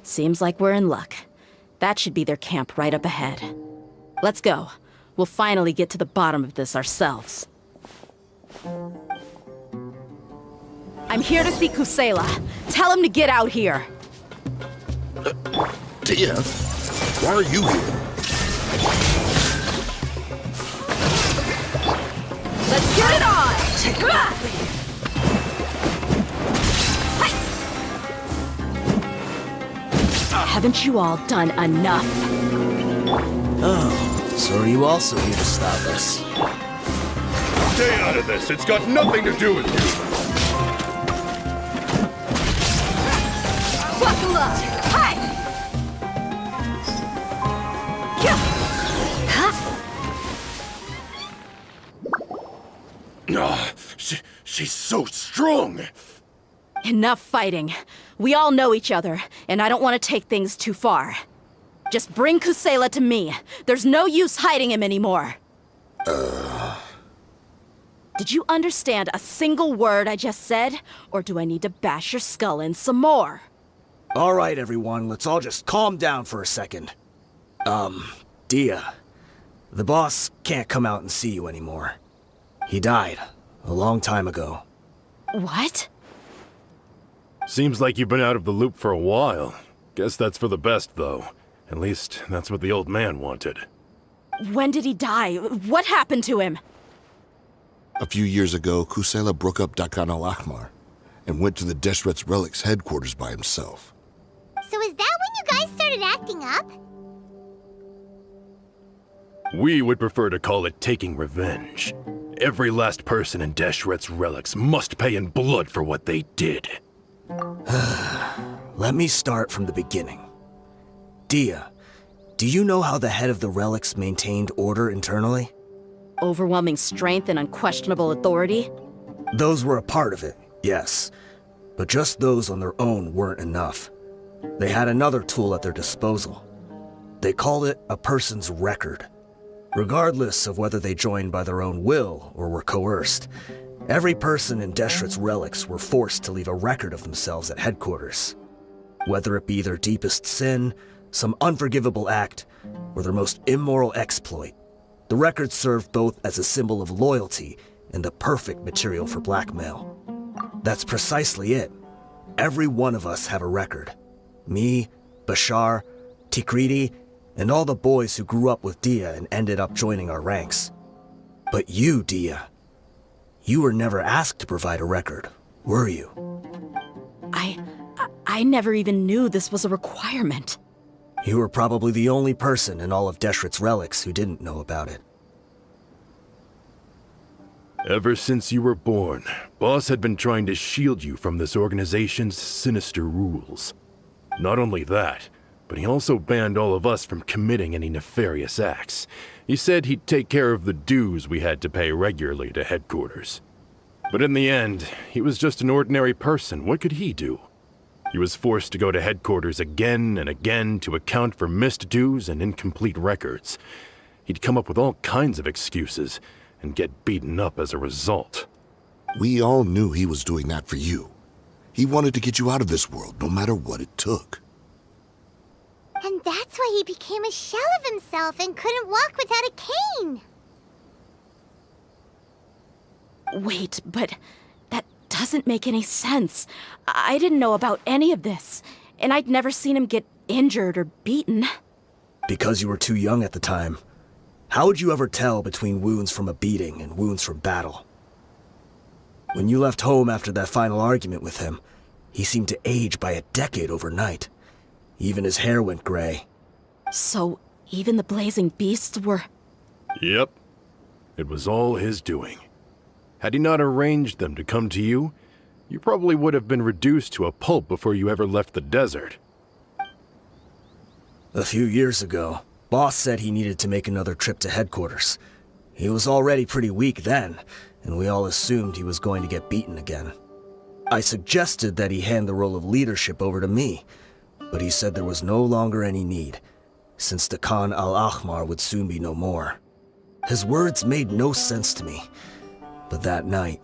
Seems like we're in luck. That should be their camp right up ahead. Let's go. We'll finally get to the bottom of this ourselves. I'm here to see Kusela. Tell him to get out here. Tia, why are you here? Let's get it on! Haven't you all done enough? Oh, so are you also here to stop us? Stay out of this. It's got nothing to do with you. Buckle up! Hi! She's so strong. Enough fighting. We all know each other, and I don't want to take things too far. Just bring Kusela to me. There's no use hiding him anymore. Did you understand a single word I just said? Or do I need to bash your skull in some more? All right, everyone, let's all just calm down for a second. Dia, the boss can't come out and see you anymore. He died a long time ago. What? Seems like you've been out of the loop for a while. Guess that's for the best, though. At least, that's what the old man wanted. When did he die? What happened to him? A few years ago, Kusela broke up Dakan al-Ahmar and went to the Deshret's Relics headquarters by himself. So is that when you guys started acting up? We would prefer to call it taking revenge. Every last person in Deshret's Relics must pay in blood for what they did. Let me start from the beginning. Dia, do you know how the head of the Relics maintained order internally? Overwhelming strength and unquestionable authority? Those were a part of it, yes. But just those on their own weren't enough. They had another tool at their disposal. They called it a person's record. Regardless of whether they joined by their own will or were coerced, every person in Deshret's Relics were forced to leave a record of themselves at headquarters. Whether it be their deepest sin, some unforgivable act, or their most immoral exploit, the record served both as a symbol of loyalty and the perfect material for blackmail. That's precisely it. Every one of us have a record. Me, Bashar, Tikriti, and all the boys who grew up with Dia and ended up joining our ranks. But you, Dia, you were never asked to provide a record, were you? I never even knew this was a requirement. You were probably the only person in all of Deshret's Relics who didn't know about it. Ever since you were born, Boss had been trying to shield you from this organization's sinister rules. Not only that, but he also banned all of us from committing any nefarious acts. He said he'd take care of the dues we had to pay regularly to headquarters. But in the end, he was just an ordinary person. What could he do? He was forced to go to headquarters again and again to account for missed dues and incomplete records. He'd come up with all kinds of excuses and get beaten up as a result. We all knew he was doing that for you. He wanted to get you out of this world, no matter what it took. And that's why he became a shell of himself and couldn't walk without a cane. Wait, but that doesn't make any sense. I didn't know about any of this, and I'd never seen him get injured or beaten. Because you were too young at the time. How would you ever tell between wounds from a beating and wounds from battle? When you left home after that final argument with him, he seemed to age by a decade overnight. Even his hair went gray. So, even the blazing beasts were... Yep. It was all his doing. Had he not arranged them to come to you, you probably would have been reduced to a pulp before you ever left the desert. A few years ago, Boss said he needed to make another trip to headquarters. He was already pretty weak then, and we all assumed he was going to get beaten again. I suggested that he hand the role of leadership over to me, but he said there was no longer any need, since the Khan al-Ahmar would soon be no more. His words made no sense to me, but that night,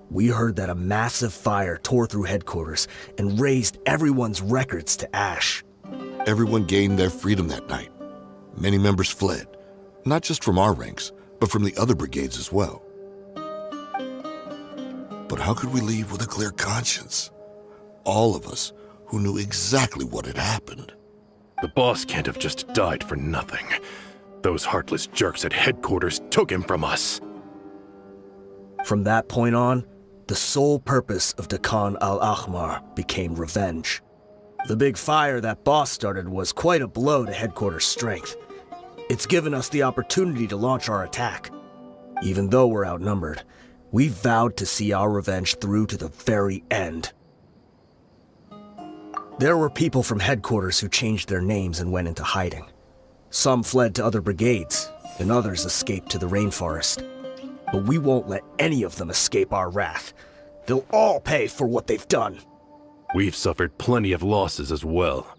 we heard that a massive fire tore through headquarters and razed everyone's records to ash. Everyone gained their freedom that night. Many members fled, not just from our ranks, but from the other brigades as well. But how could we leave with a clear conscience? All of us who knew exactly what had happened. The boss can't have just died for nothing. Those heartless jerks at headquarters took him from us. From that point on, the sole purpose of the Khan al-Ahmar became revenge. The big fire that Boss started was quite a blow to headquarters' strength. It's given us the opportunity to launch our attack. Even though we're outnumbered, we vowed to see our revenge through to the very end. There were people from headquarters who changed their names and went into hiding. Some fled to other brigades, and others escaped to the rainforest. But we won't let any of them escape our wrath. They'll all pay for what they've done. We've suffered plenty of losses as well.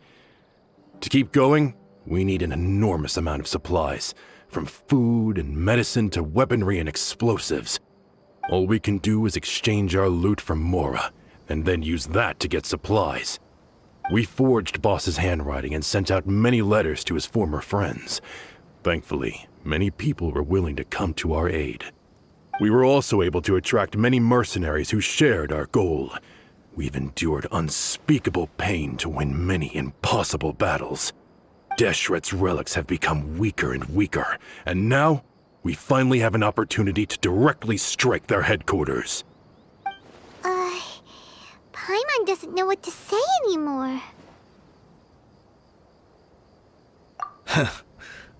To keep going, we need an enormous amount of supplies, from food and medicine to weaponry and explosives. All we can do is exchange our loot from Mora, and then use that to get supplies. We forged Boss's handwriting and sent out many letters to his former friends. Thankfully, many people were willing to come to our aid. We were also able to attract many mercenaries who shared our goal. We've endured unspeakable pain to win many impossible battles. Deshret's relics have become weaker and weaker, and now we finally have an opportunity to directly strike their headquarters. Paimon doesn't know what to say anymore.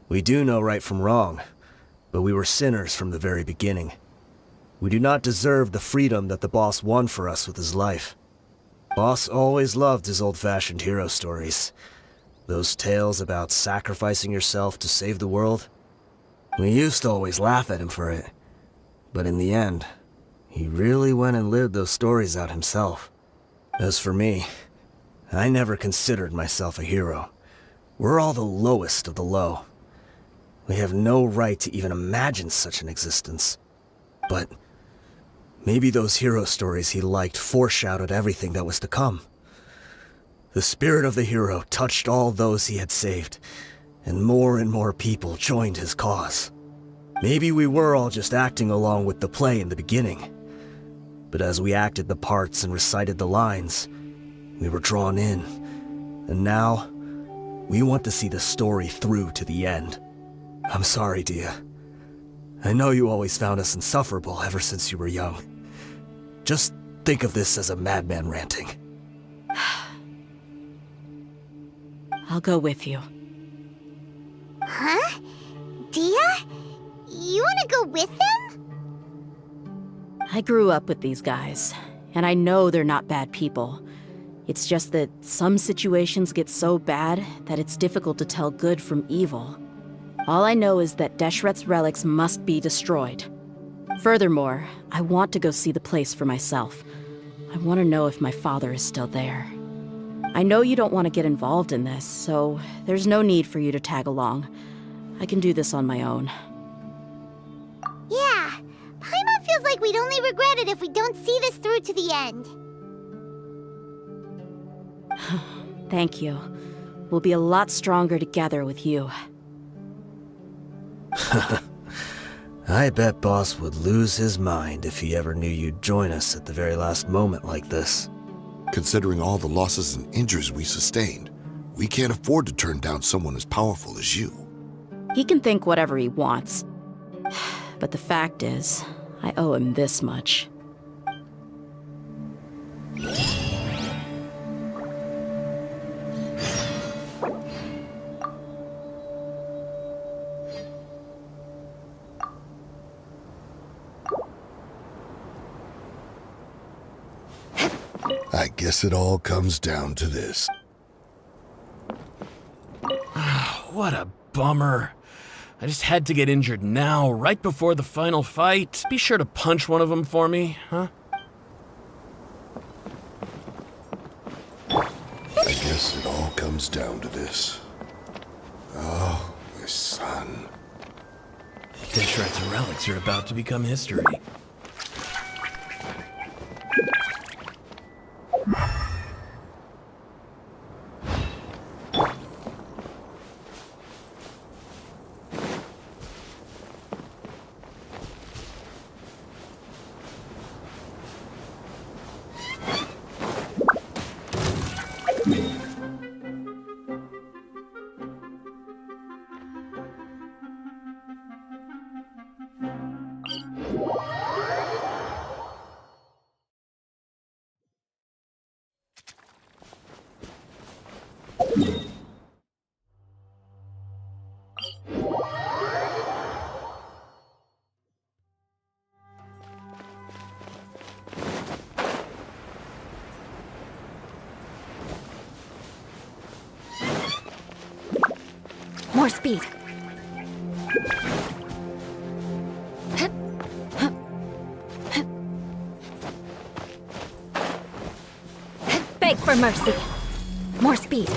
We do know right from wrong, but we were sinners from the very beginning. We do not deserve the freedom that the boss won for us with his life. Boss always loved his old-fashioned hero stories. Those tales about sacrificing yourself to save the world. We used to always laugh at him for it. But in the end, he really went and lived those stories out himself. As for me, I never considered myself a hero. We're all the lowest of the low. We have no right to even imagine such an existence. But maybe those hero stories he liked foreshadowed everything that was to come. The spirit of the hero touched all those he had saved, and more people joined his cause. Maybe we were all just acting along with the play in the beginning. But as we acted the parts and recited the lines, we were drawn in. And now, we want to see the story through to the end. I'm sorry, Dia. I know you always found us insufferable ever since you were young. Just think of this as a madman ranting. I'll go with you. Huh? Dia? You wanna go with them? I grew up with these guys, and I know they're not bad people. It's just that some situations get so bad that it's difficult to tell good from evil. All I know is that Deshret's relics must be destroyed. Furthermore, I want to go see the place for myself. I want to know if my father is still there. I know you don't want to get involved in this, so there's no need for you to tag along. I can do this on my own. Yeah, Paimon feels like we'd only regret it if we don't see this through to the end. Thank you. We'll be a lot stronger together with you. I bet Boss would lose his mind if he ever knew you'd join us at the very last moment like this. Considering all the losses and injuries we sustained, we can't afford to turn down someone as powerful as you. He can think whatever he wants. But the fact is, I owe him this much. I guess it all comes down to this. What a bummer. I just had to get injured now, right before the final fight. Be sure to punch one of them for me, huh? I guess it all comes down to this. Oh, my son. Deshret's relics are about to become history. More speed. Beg for mercy. More speed.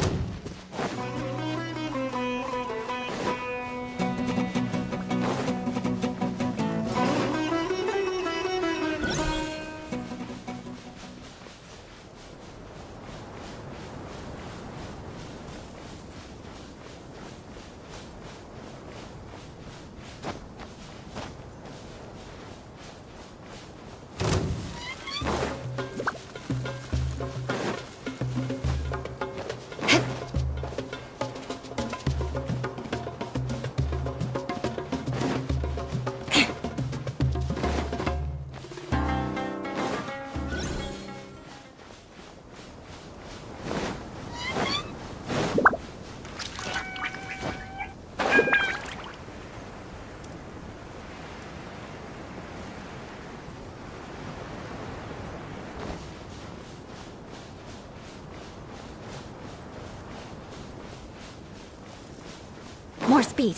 More speed.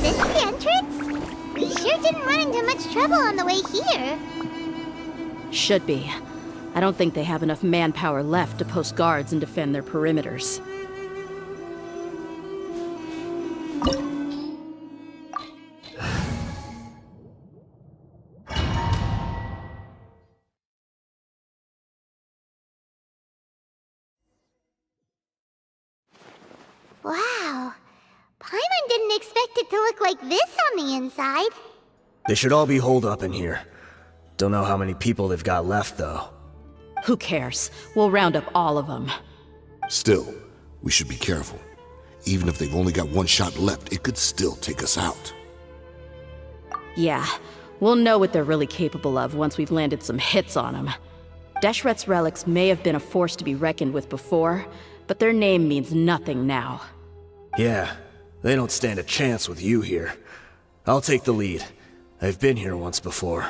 Is this the entrance? We sure didn't run into much trouble on the way here. Should be. I don't think they have enough manpower left to post guards and defend their perimeters. Wow. Paimon didn't expect it to look like this on the inside. They should all be holed up in here. Don't know how many people they've got left, though. Who cares? We'll round up all of them. Still, we should be careful. Even if they've only got one shot left, it could still take us out. Yeah, We'll know what they're really capable of once we've landed some hits on them. Deshret's relics may have been a force to be reckoned with before, but their name means nothing now. Yeah, they don't stand a chance with you here. I'll take the lead. I've been here once before.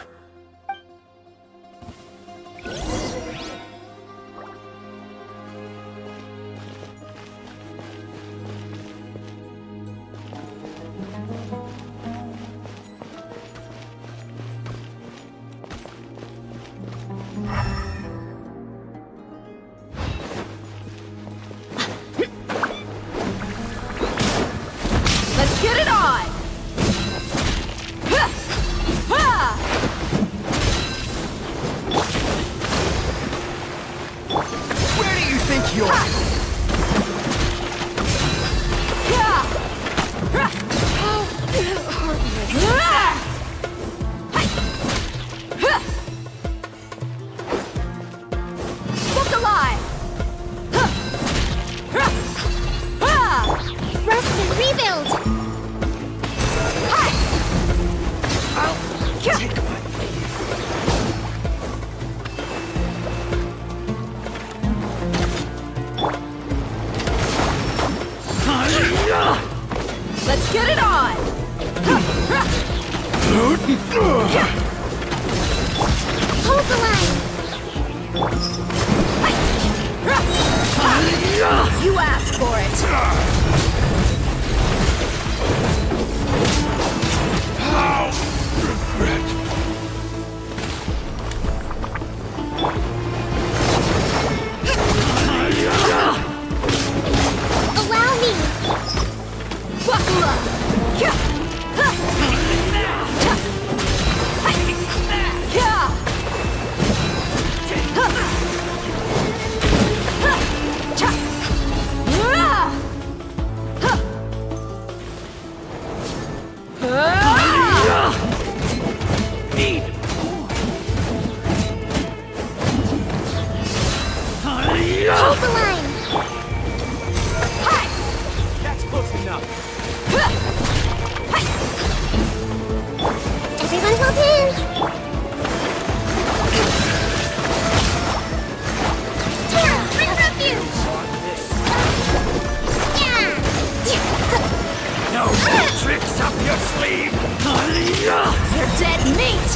Let's get it on! Where do you think you're? Look alive! Rest and rebuild! Let's get it on! Hold the line! You asked for it! Allow me! Buckle up! Hold the line! That's close enough. Everyone hold hands! Yeah, bring refuge! No more tricks up your sleeve. They're dead meat!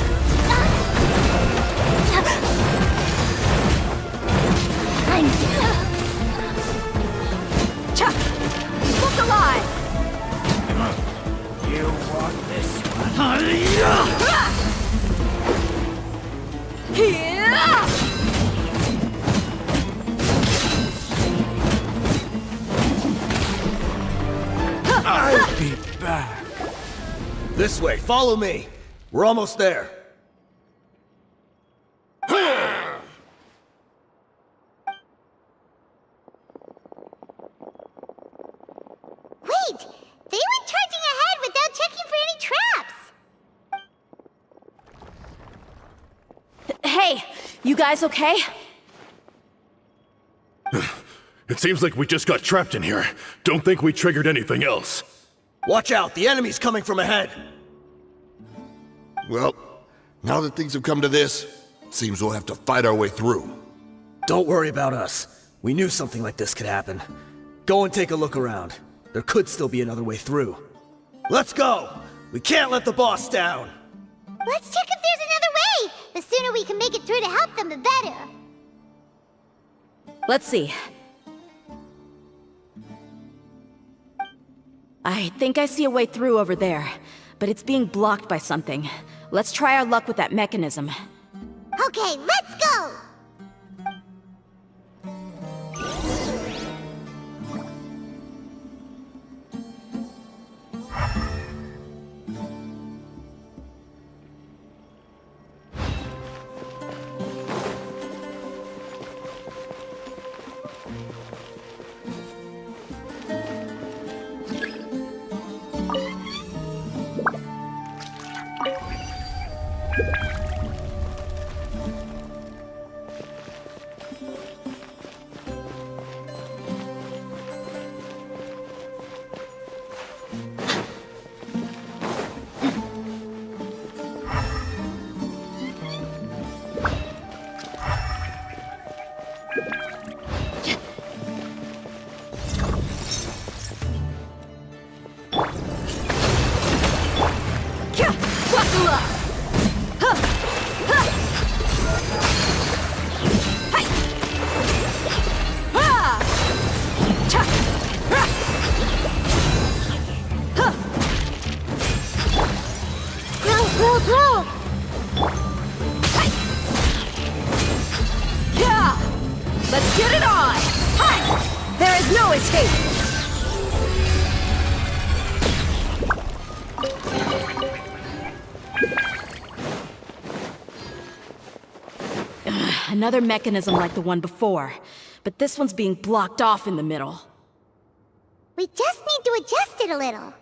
Look alive! You want this one? I'll be back. This way, follow me. We're almost there. Wait! They went charging ahead without checking for any traps! Hey, you guys okay? It seems like we just got trapped in here. Don't think we triggered anything else. Watch out, the enemy's coming from ahead. Well, now that things have come to this, seems we'll have to fight our way through. Don't worry about us. We knew something like this could happen. Go and take a look around. There could still be another way through. Let's go! We can't let the boss down! Let's check if there's another way! The sooner we can make it through to help them, the better! Let's see. I think I see a way through over there, but it's being blocked by something. Let's try our luck with that mechanism. Okay, let's go! Another mechanism like the one before, but this one's being blocked off in the middle. We just need to adjust it a little.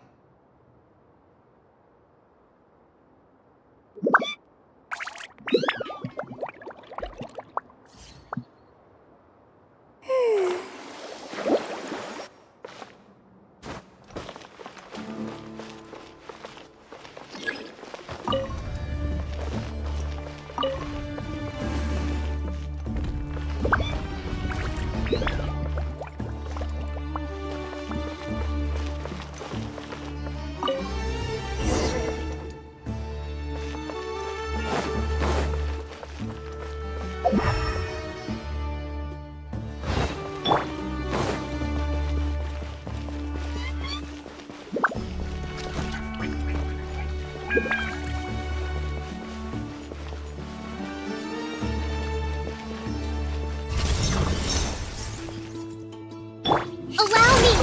Allow me!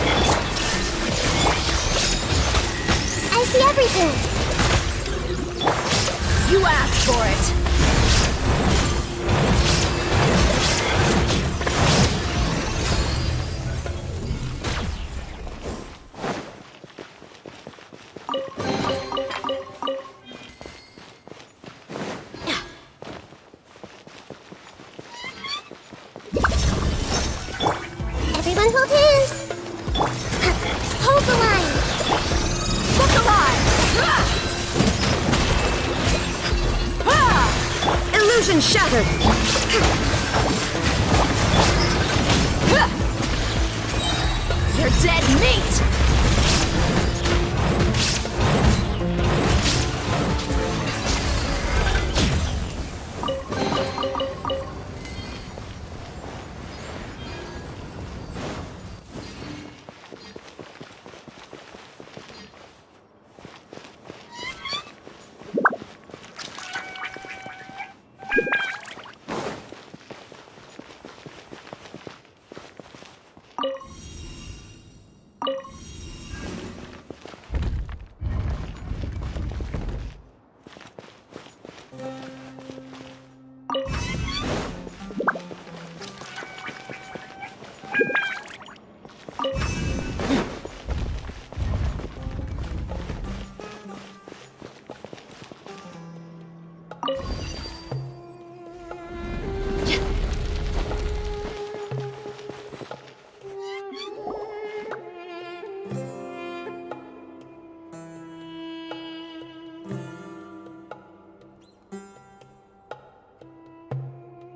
I see everything! You asked for it! Everyone hold hands! Hold the line! Look alive! Illusion shattered! You're dead meat!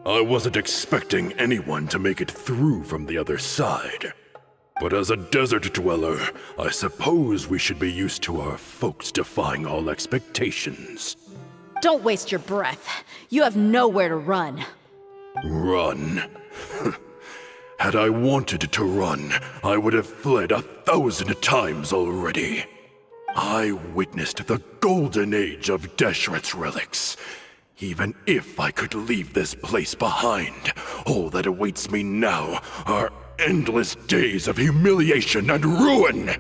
I wasn't expecting anyone to make it through from the other side. But as a desert dweller, I suppose we should be used to our folks defying all expectations. Don't waste your breath. You have nowhere to run. Run? Had I wanted to run, I would have fled 1,000 times already. I witnessed the golden age of Deshret's relics. Even if I could leave this place behind, all that awaits me now are endless days of humiliation and ruin.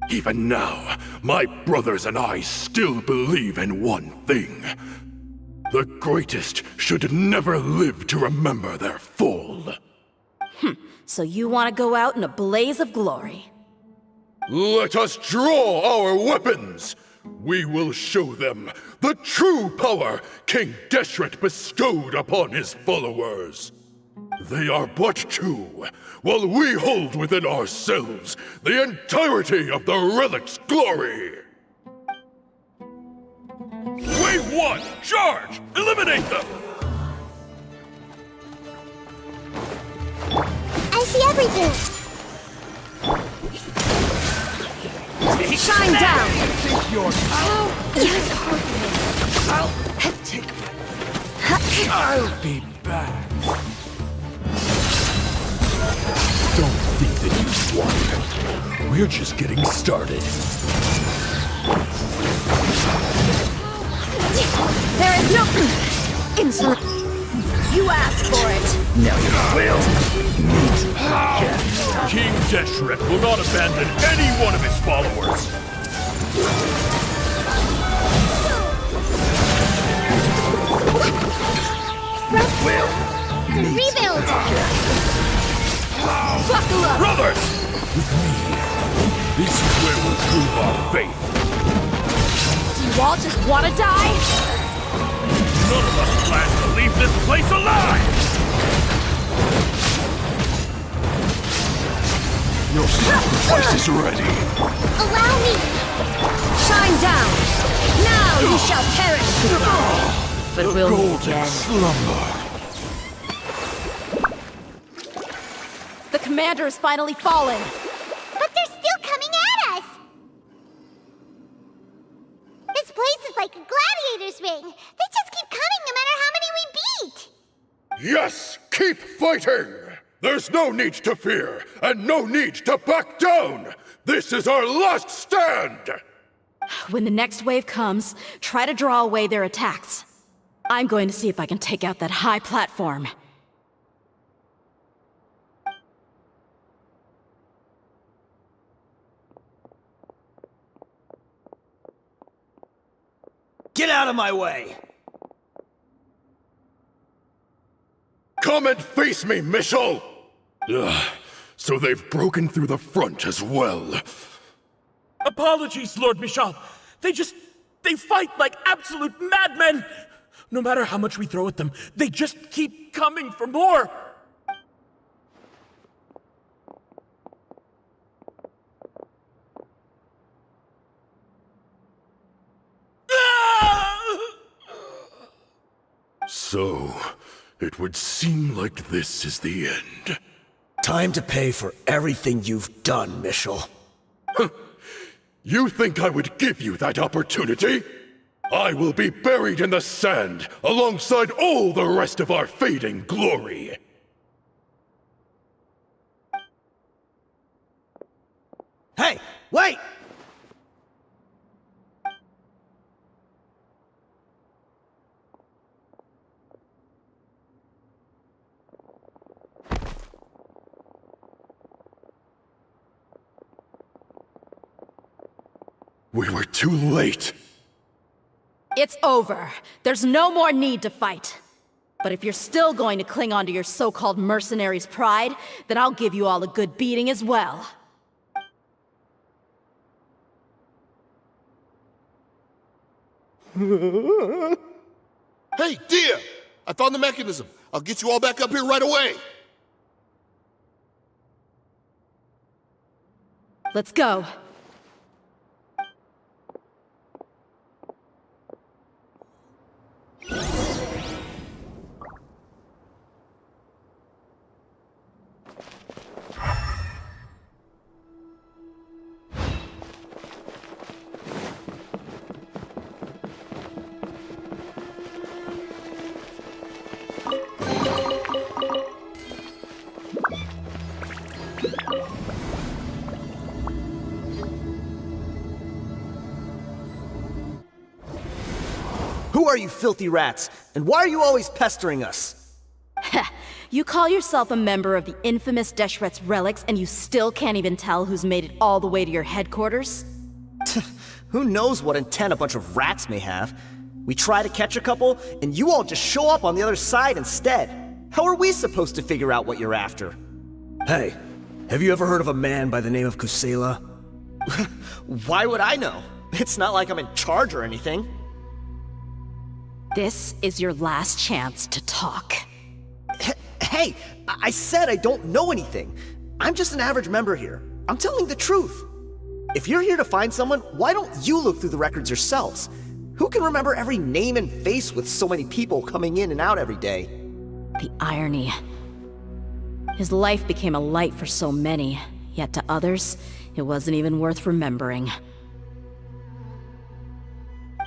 Even now, my brothers and I still believe in one thing. The greatest should never live to remember their fall. So you want to go out in a blaze of glory. Let us draw our weapons! We will show them the true power King Deshret bestowed upon his followers. They are but two, while we hold within ourselves the entirety of the relic's glory. Wave 1, charge! Eliminate them! I see everything! Shine down! I'll be back. Don't think that you won. We're just getting started. There is no insolent. You asked for it. Now you will. King Deshret will not abandon any one of his followers. Will. Brothers! With me, this is where we'll prove our faith. Do you all just want to die? None of us plan to leave this place alive! Your sacrifice is ready. Allow me! Shine down! Now you shall perish! But we'll meet again. Slumber. The commander has finally fallen! But they're still coming at us! This place is like a gladiator's ring. They just keep coming no matter how many we beat! Yes, keep fighting! There's no need to fear, and no need to back down! This is our last stand! When the next wave comes, try to draw away their attacks. I'm going to see if I can take out that high platform. Get out of my way! Come and face me, Michel! So they've broken through the front as well. Apologies, Lord Michal. They fight like absolute madmen! No matter how much we throw at them, they just keep coming for more! So, it would seem like this is the end. Time to pay for everything you've done, Michel. You think I would give you that opportunity? I will be buried in the sand alongside all the rest of our fading glory. Hey, wait! We were too late. It's over. There's no more need to fight. But if you're still going to cling on to your so-called mercenary's pride, then I'll give you all a good beating as well. Hey, Dia! I found the mechanism. I'll get you all back up here right away. Let's go. Who are you filthy rats? And why are you always pestering us? You call yourself a member of the infamous Deshret's relics, and you still can't even tell who's made it all the way to your headquarters? Who knows what intent a bunch of rats may have? We try to catch a couple, and you all just show up on the other side instead. How are we supposed to figure out what you're after? Hey, have you ever heard of a man by the name of Kusela? Why would I know? It's not like I'm in charge or anything. This is your last chance to talk. Hey, I said I don't know anything. I'm just an average member here. I'm telling the truth. If you're here to find someone, why don't you look through the records yourselves? Who can remember every name and face with so many people coming in and out every day? The irony. His life became a light for so many, yet to others, it wasn't even worth remembering.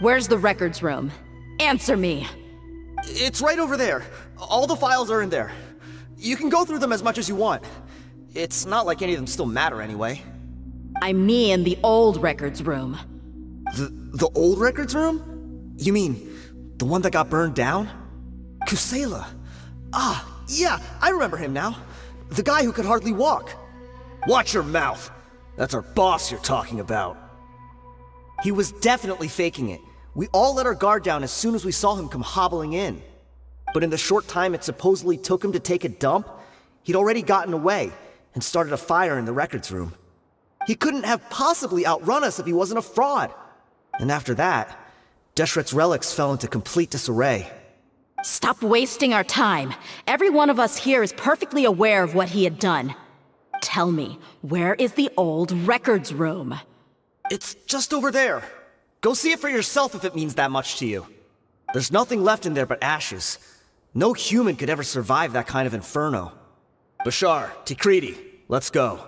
Where's the records room? Answer me! It's right over there. All the files are in there. You can go through them as much as you want. It's not like any of them still matter anyway. I mean the old records room. The old records room? You mean, the one that got burned down? Kusela. Ah, yeah, I remember him now. The guy who could hardly walk. Watch your mouth. That's our boss you're talking about. He was definitely faking it. We all let our guard down as soon as we saw him come hobbling in. But in the short time it supposedly took him to take a dump, he'd already gotten away, and started a fire in the records room. He couldn't have possibly outrun us if he wasn't a fraud. And after that, Deshret's relics fell into complete disarray. Stop wasting our time. Every one of us here is perfectly aware of what he had done. Tell me, where is the old records room? It's just over there. Go see it for yourself if it means that much to you. There's nothing left in there but ashes. No human could ever survive that kind of inferno. Bashar, Tikriti, let's go.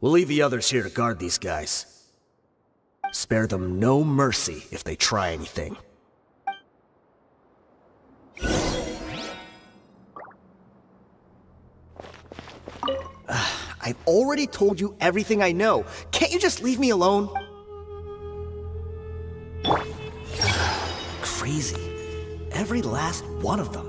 We'll leave the others here to guard these guys. Spare them no mercy if they try anything. I've already told you everything I know. Can't you just leave me alone? Crazy. Every last one of them.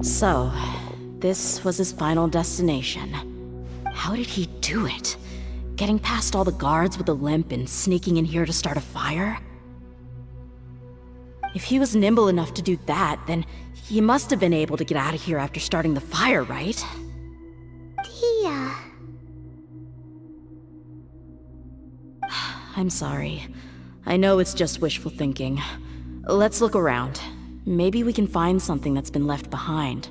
So, this was his final destination. How did he do it? Getting past all the guards with a limp and sneaking in here to start a fire? If he was nimble enough to do that, then he must have been able to get out of here after starting the fire, right? Tia. I'm sorry. I know it's just wishful thinking. Let's look around. Maybe we can find something that's been left behind.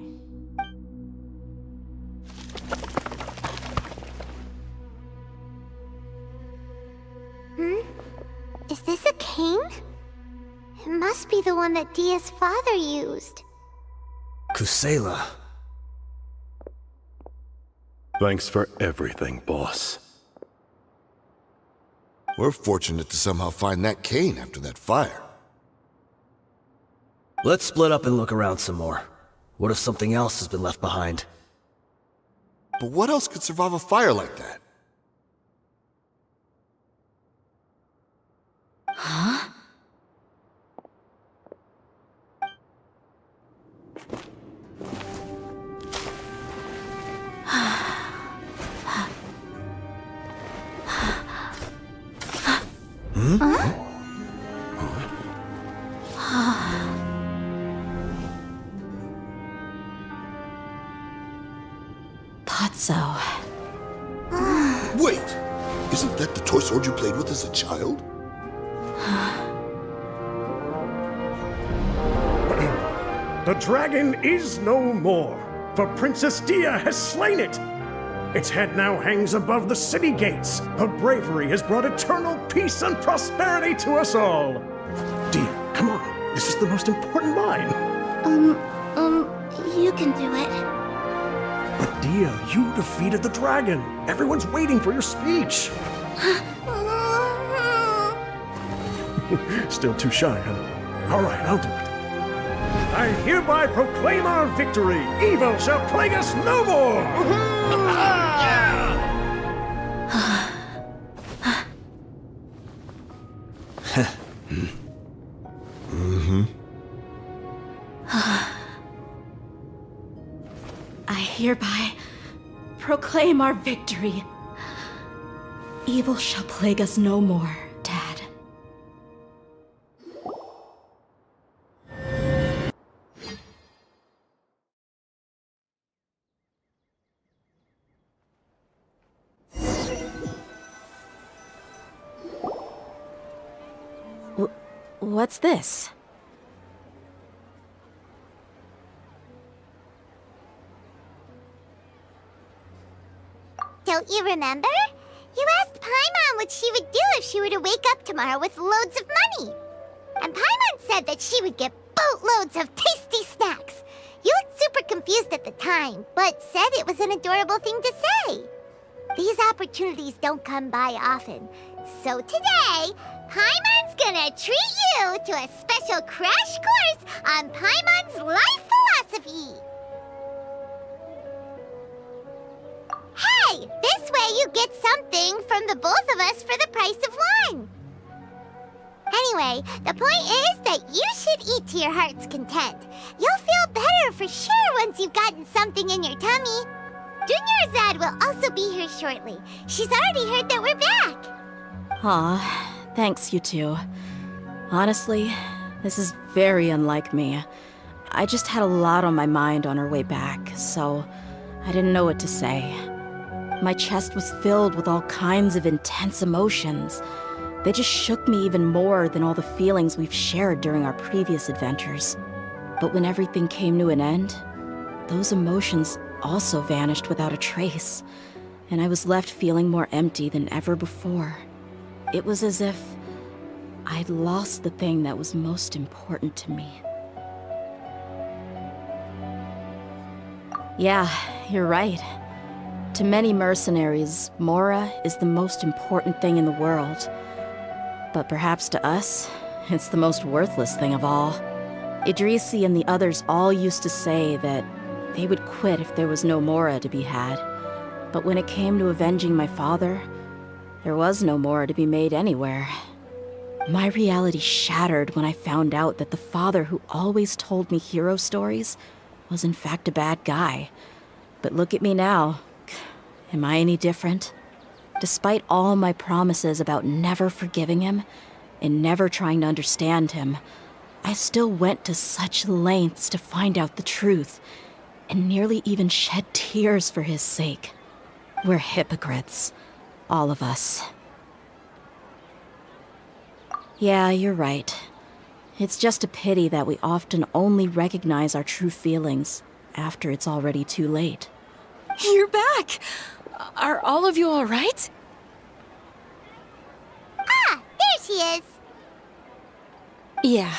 Is this a cane? It must be the one that Dia's father used. Kusela. Thanks for everything, boss. We're fortunate to somehow find that cane after that fire. Let's split up and look around some more. What if something else has been left behind? But what else could survive a fire like that? Huh? Thought so. Wait! Isn't that the toy sword you played with as a child? The dragon is no more, for Princess Dia has slain it. Its head now hangs above the city gates. Her bravery has brought eternal peace and prosperity to us all. Dia, come on. This is the most important line. You can do it. But Dia, you defeated the dragon. Everyone's waiting for your speech. Still too shy, huh? All right, I'll do it. I hereby proclaim our victory. Evil shall plague us no more. I hereby proclaim our victory. Evil shall plague us no more, Dad. What's this? Don't you remember? You asked Paimon what she would do if she were to wake up tomorrow with loads of money. And Paimon said that she would get boatloads of tasty snacks. You looked super confused at the time, but said it was an adorable thing to say. These opportunities don't come by often. So today, Paimon's gonna treat you to a special crash course on Paimon's life philosophy. Hey, this way you get something from the both of us for the price of one. Anyway, the point is that you should eat to your heart's content. You'll feel better for sure once you've gotten something in your tummy. Junior Azad will also be here shortly. She's already heard that we're back. Aw, thanks, you two. Honestly, this is very unlike me. I just had a lot on my mind on our way back, so I didn't know what to say. My chest was filled with all kinds of intense emotions. They just shook me even more than all the feelings we've shared during our previous adventures. But when everything came to an end, those emotions also vanished without a trace, and I was left feeling more empty than ever before. It was as if I'd lost the thing that was most important to me. Yeah, you're right. To many mercenaries, Mora is the most important thing in the world. But perhaps to us, it's the most worthless thing of all. Idrisi and the others all used to say that they would quit if there was no Mora to be had. But when it came to avenging my father, there was no Mora to be made anywhere. My reality shattered when I found out that the father who always told me hero stories was in fact a bad guy. But look at me now. Am I any different? Despite all my promises about never forgiving him and never trying to understand him, I still went to such lengths to find out the truth and nearly even shed tears for his sake. We're hypocrites, all of us. Yeah, you're right. It's just a pity that we often only recognize our true feelings after it's already too late. You're back! Are all of you all right? Ah, there she is. Yeah.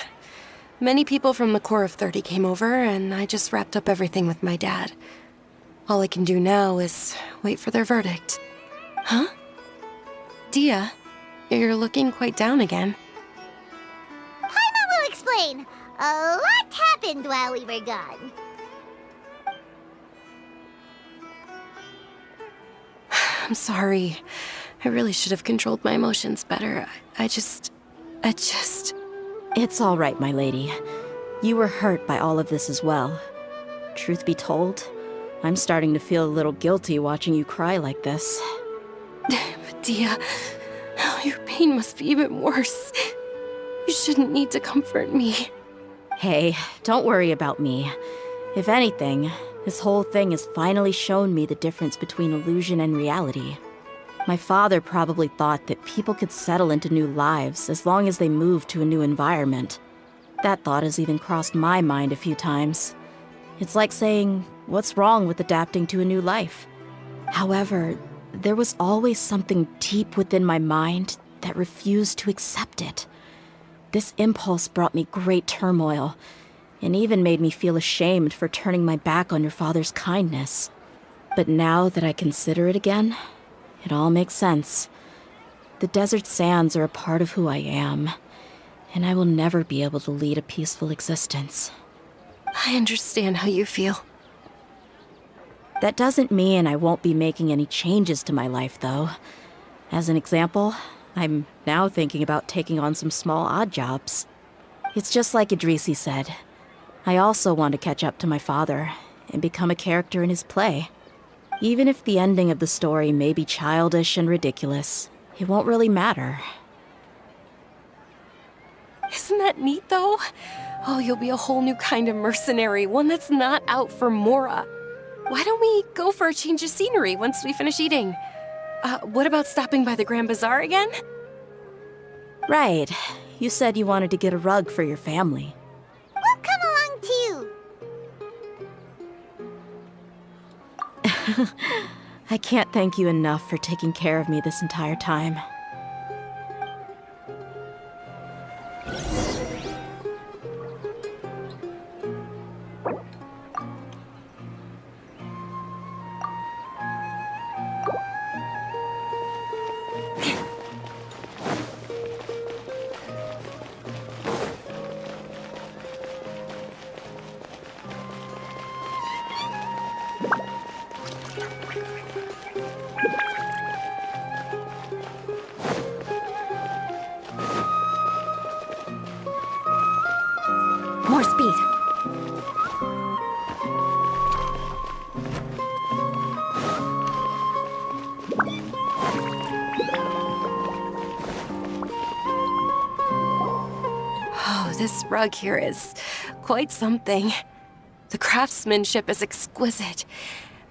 Many people from the Corps of 30 came over, and I just wrapped up everything with my dad. All I can do now is wait for their verdict. Huh? Dia, you're looking quite down again. Paimon will explain. A lot happened while we were gone. I'm sorry. I really should have controlled my emotions better. I just... It's all right, my lady. You were hurt by all of this as well. Truth be told, I'm starting to feel a little guilty watching you cry like this. But Dia, your pain must be even worse. You shouldn't need to comfort me. Hey, don't worry about me. If anything, this whole thing has finally shown me the difference between illusion and reality. My father probably thought that people could settle into new lives as long as they moved to a new environment. That thought has even crossed my mind a few times. It's like saying, what's wrong with adapting to a new life? However, there was always something deep within my mind that refused to accept it. This impulse brought me great turmoil, and even made me feel ashamed for turning my back on your father's kindness. But now that I consider it again, it all makes sense. The desert sands are a part of who I am, and I will never be able to lead a peaceful existence. I understand how you feel. That doesn't mean I won't be making any changes to my life, though. As an example, I'm now thinking about taking on some small odd jobs. It's just like Idrisi said. I also want to catch up to my father and become a character in his play. Even if the ending of the story may be childish and ridiculous, it won't really matter. Isn't that neat, though? Oh, you'll be a whole new kind of mercenary, one that's not out for Mora. Why don't we go for a change of scenery once we finish eating? What about stopping by the Grand Bazaar again? Right. You said you wanted to get a rug for your family. We'll come along too. I can't thank you enough for taking care of me this entire time. More speed. Oh, this rug here is quite something. The craftsmanship is exquisite,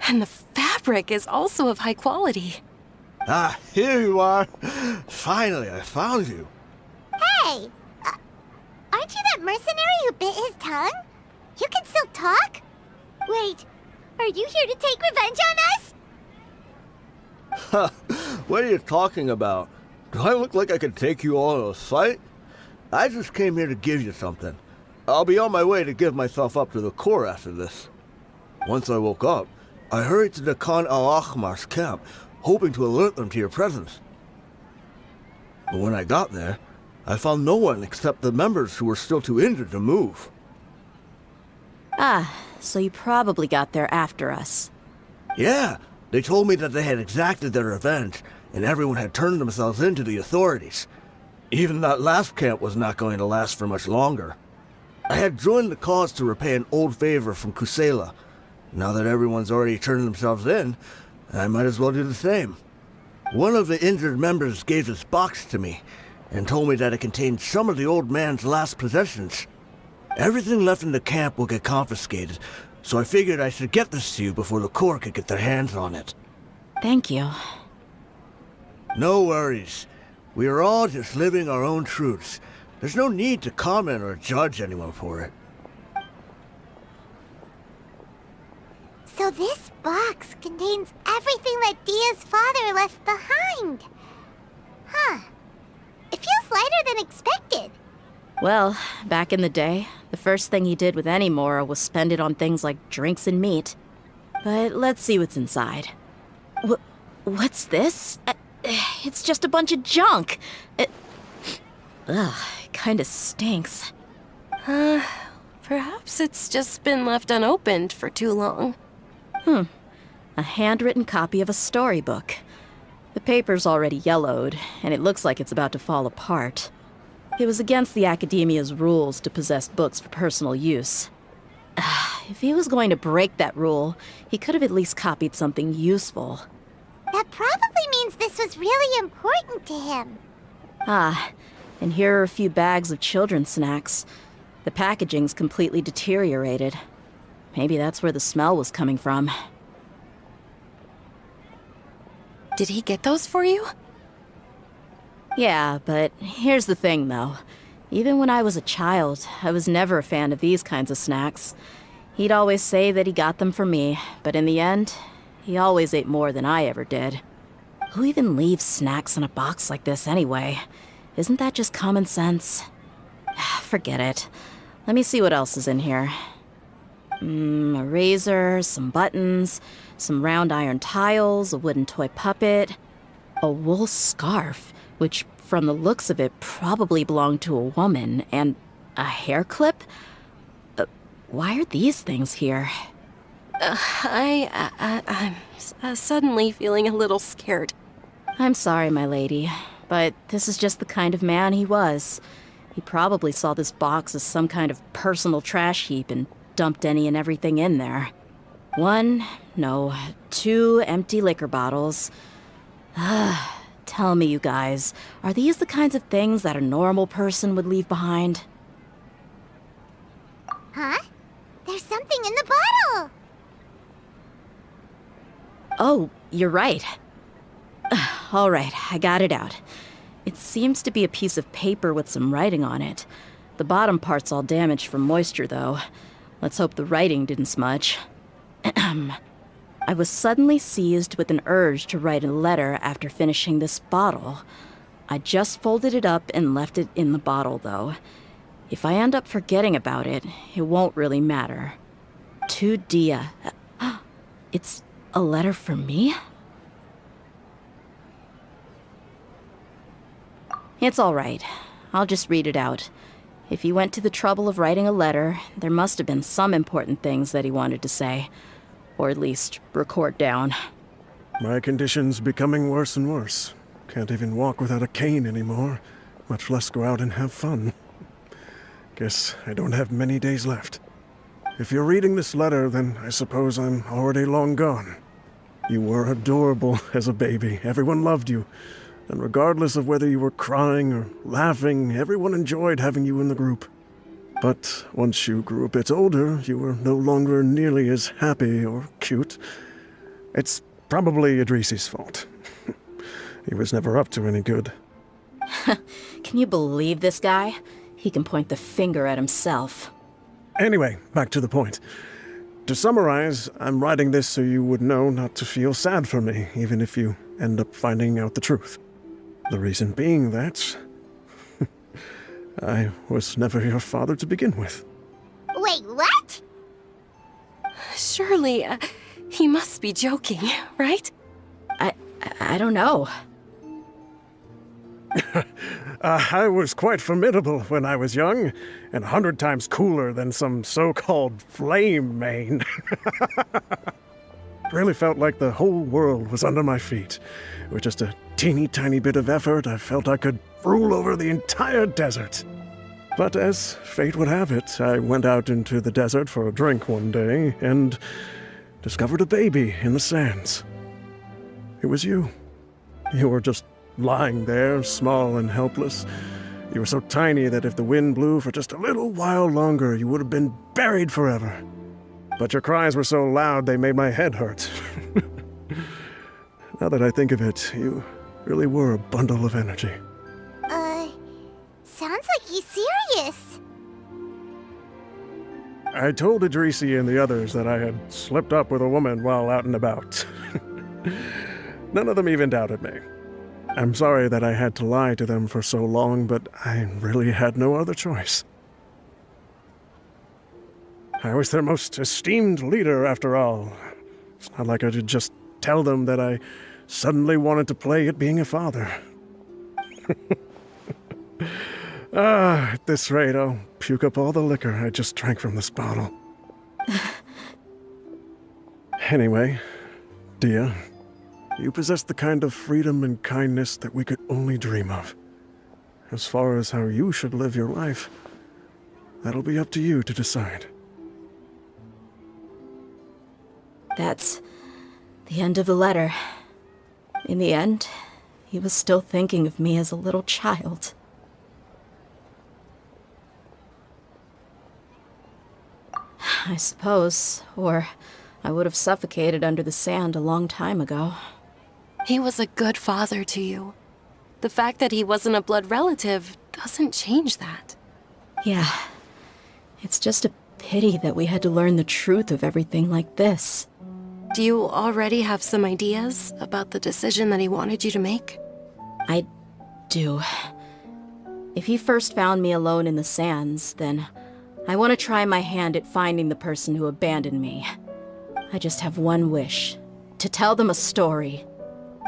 and the fabric is also of high quality. Ah, here you are. Finally, I found you. Hey! Aren't you that mercenary who bit his tongue? You can still talk? Wait, are you here to take revenge on us? What are you talking about? Do I look like I could take you all in a fight? I just came here to give you something. I'll be on my way to give myself up to the Corps after this. Once I woke up, I hurried to the Khan al-Ahmar's camp, hoping to alert them to your presence. But when I got there, I found no one except the members who were still too injured to move. Ah, so you probably got there after us. Yeah, they told me that they had exacted their revenge, and everyone had turned themselves in to the authorities. Even that last camp was not going to last for much longer. I had joined the cause to repay an old favor from Kusela. Now that everyone's already turned themselves in, I might as well do the same. One of the injured members gave this box to me, and told me that it contained some of the old man's last possessions. Everything left in the camp will get confiscated, so I figured I should get this to you before the Corps could get their hands on it. Thank you. No worries. We are all just living our own truths. There's no need to comment or judge anyone for it. So this box contains everything that Dia's father left behind. Huh. It feels lighter than expected. Well, back in the day, the first thing he did with any Mora was spend it on things like drinks and meat. But let's see what's inside. What's this? It's just a bunch of junk. It kinda stinks. Perhaps it's just been left unopened for too long. A handwritten copy of a storybook. The paper's already yellowed, and it looks like it's about to fall apart. It was against the Academia's rules to possess books for personal use. If he was going to break that rule, he could have at least copied something useful. That probably means this was really important to him. And here are a few bags of children's snacks. The packaging's completely deteriorated. Maybe that's where the smell was coming from. Did he get those for you? Yeah, but here's the thing, though. Even when I was a child, I was never a fan of these kinds of snacks. He'd always say that he got them for me, but in the end, he always ate more than I ever did. Who even leaves snacks in a box like this anyway? Isn't that just common sense? Forget it. Let me see what else is in here. A razor, some buttons, some round iron tiles, a wooden toy puppet, a wool scarf, which from the looks of it probably belonged to a woman, and a hair clip? Why are these things here? I'm suddenly feeling a little scared. I'm sorry, my lady, but this is just the kind of man he was. He probably saw this box as some kind of personal trash heap and dumped any and everything in there. 2 empty liquor bottles. Tell me, you guys, are these the kinds of things that a normal person would leave behind? Huh? There's something in the bottle! Oh, you're right. All right, I got it out. It seems to be a piece of paper with some writing on it. The bottom part's all damaged from moisture, though. Let's hope the writing didn't smudge. I was suddenly seized with an urge to write a letter after finishing this bottle. I just folded it up and left it in the bottle, though. If I end up forgetting about it, it won't really matter. To Dia. It's a letter for me? It's all right. I'll just read it out. If he went to the trouble of writing a letter, there must have been some important things that he wanted to say. Or at least record down. My condition's becoming worse and worse. Can't even walk without a cane anymore, much less go out and have fun. Guess I don't have many days left. If you're reading this letter, then I suppose I'm already long gone. You were adorable as a baby. Everyone loved you. And regardless of whether you were crying or laughing, everyone enjoyed having you in the group. But once you grew a bit older, you were no longer nearly as happy or cute. It's probably Idrisi's fault. He was never up to any good. Can you believe this guy? He can point the finger at himself. Anyway, back to the point. To summarize, I'm writing this so you would know not to feel sad for me, even if you end up finding out the truth. The reason being that I was never your father to begin with. Wait, what? Surely, he must be joking, right? I don't know. I was quite formidable when I was young, and 100 times cooler than some so-called flame main. Really felt like the whole world was under my feet. With just a teeny tiny bit of effort, I felt I could rule over the entire desert. But as fate would have it, I went out into the desert for a drink one day and discovered a baby in the sands. It was you. You were just lying there, small and helpless. You were so tiny that if the wind blew for just a little while longer, you would have been buried forever. But your cries were so loud they made my head hurt. Now that I think of it, you really were a bundle of energy. Sounds like he's serious. I told Idrisi and the others that I had slipped up with a woman while out and about. None of them even doubted me. I'm sorry that I had to lie to them for so long, but I really had no other choice. I was their most esteemed leader, after all. It's not like I could just tell them that I suddenly wanted to play at being a father. At this rate, I'll puke up all the liquor I just drank from this bottle. Anyway, Dia, you possess the kind of freedom and kindness that we could only dream of. As far as how you should live your life, that'll be up to you to decide. That's the end of the letter. In the end, he was still thinking of me as a little child. I suppose, or I would have suffocated under the sand a long time ago. He was a good father to you. The fact that he wasn't a blood relative doesn't change that. Yeah. It's just a pity that we had to learn the truth of everything like this. Do you already have some ideas about the decision that he wanted you to make? I do. If he first found me alone in the sands, then I want to try my hand at finding the person who abandoned me. I just have one wish. To tell them a story.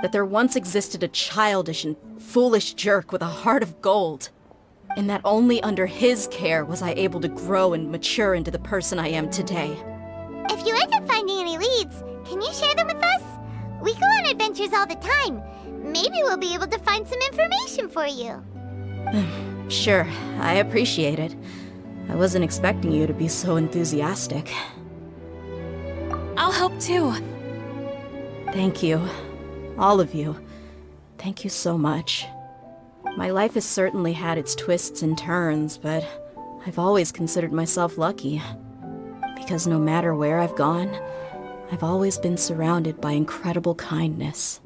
That there once existed a childish and foolish jerk with a heart of gold. And that only under his care was I able to grow and mature into the person I am today. If you end up finding any leads, can you share them with us? We go on adventures all the time. Maybe we'll be able to find some information for you. Sure, I appreciate it. I wasn't expecting you to be so enthusiastic. I'll help too. Thank you. All of you. Thank you so much. My life has certainly had its twists and turns, but I've always considered myself lucky. Because no matter where I've gone, I've always been surrounded by incredible kindness.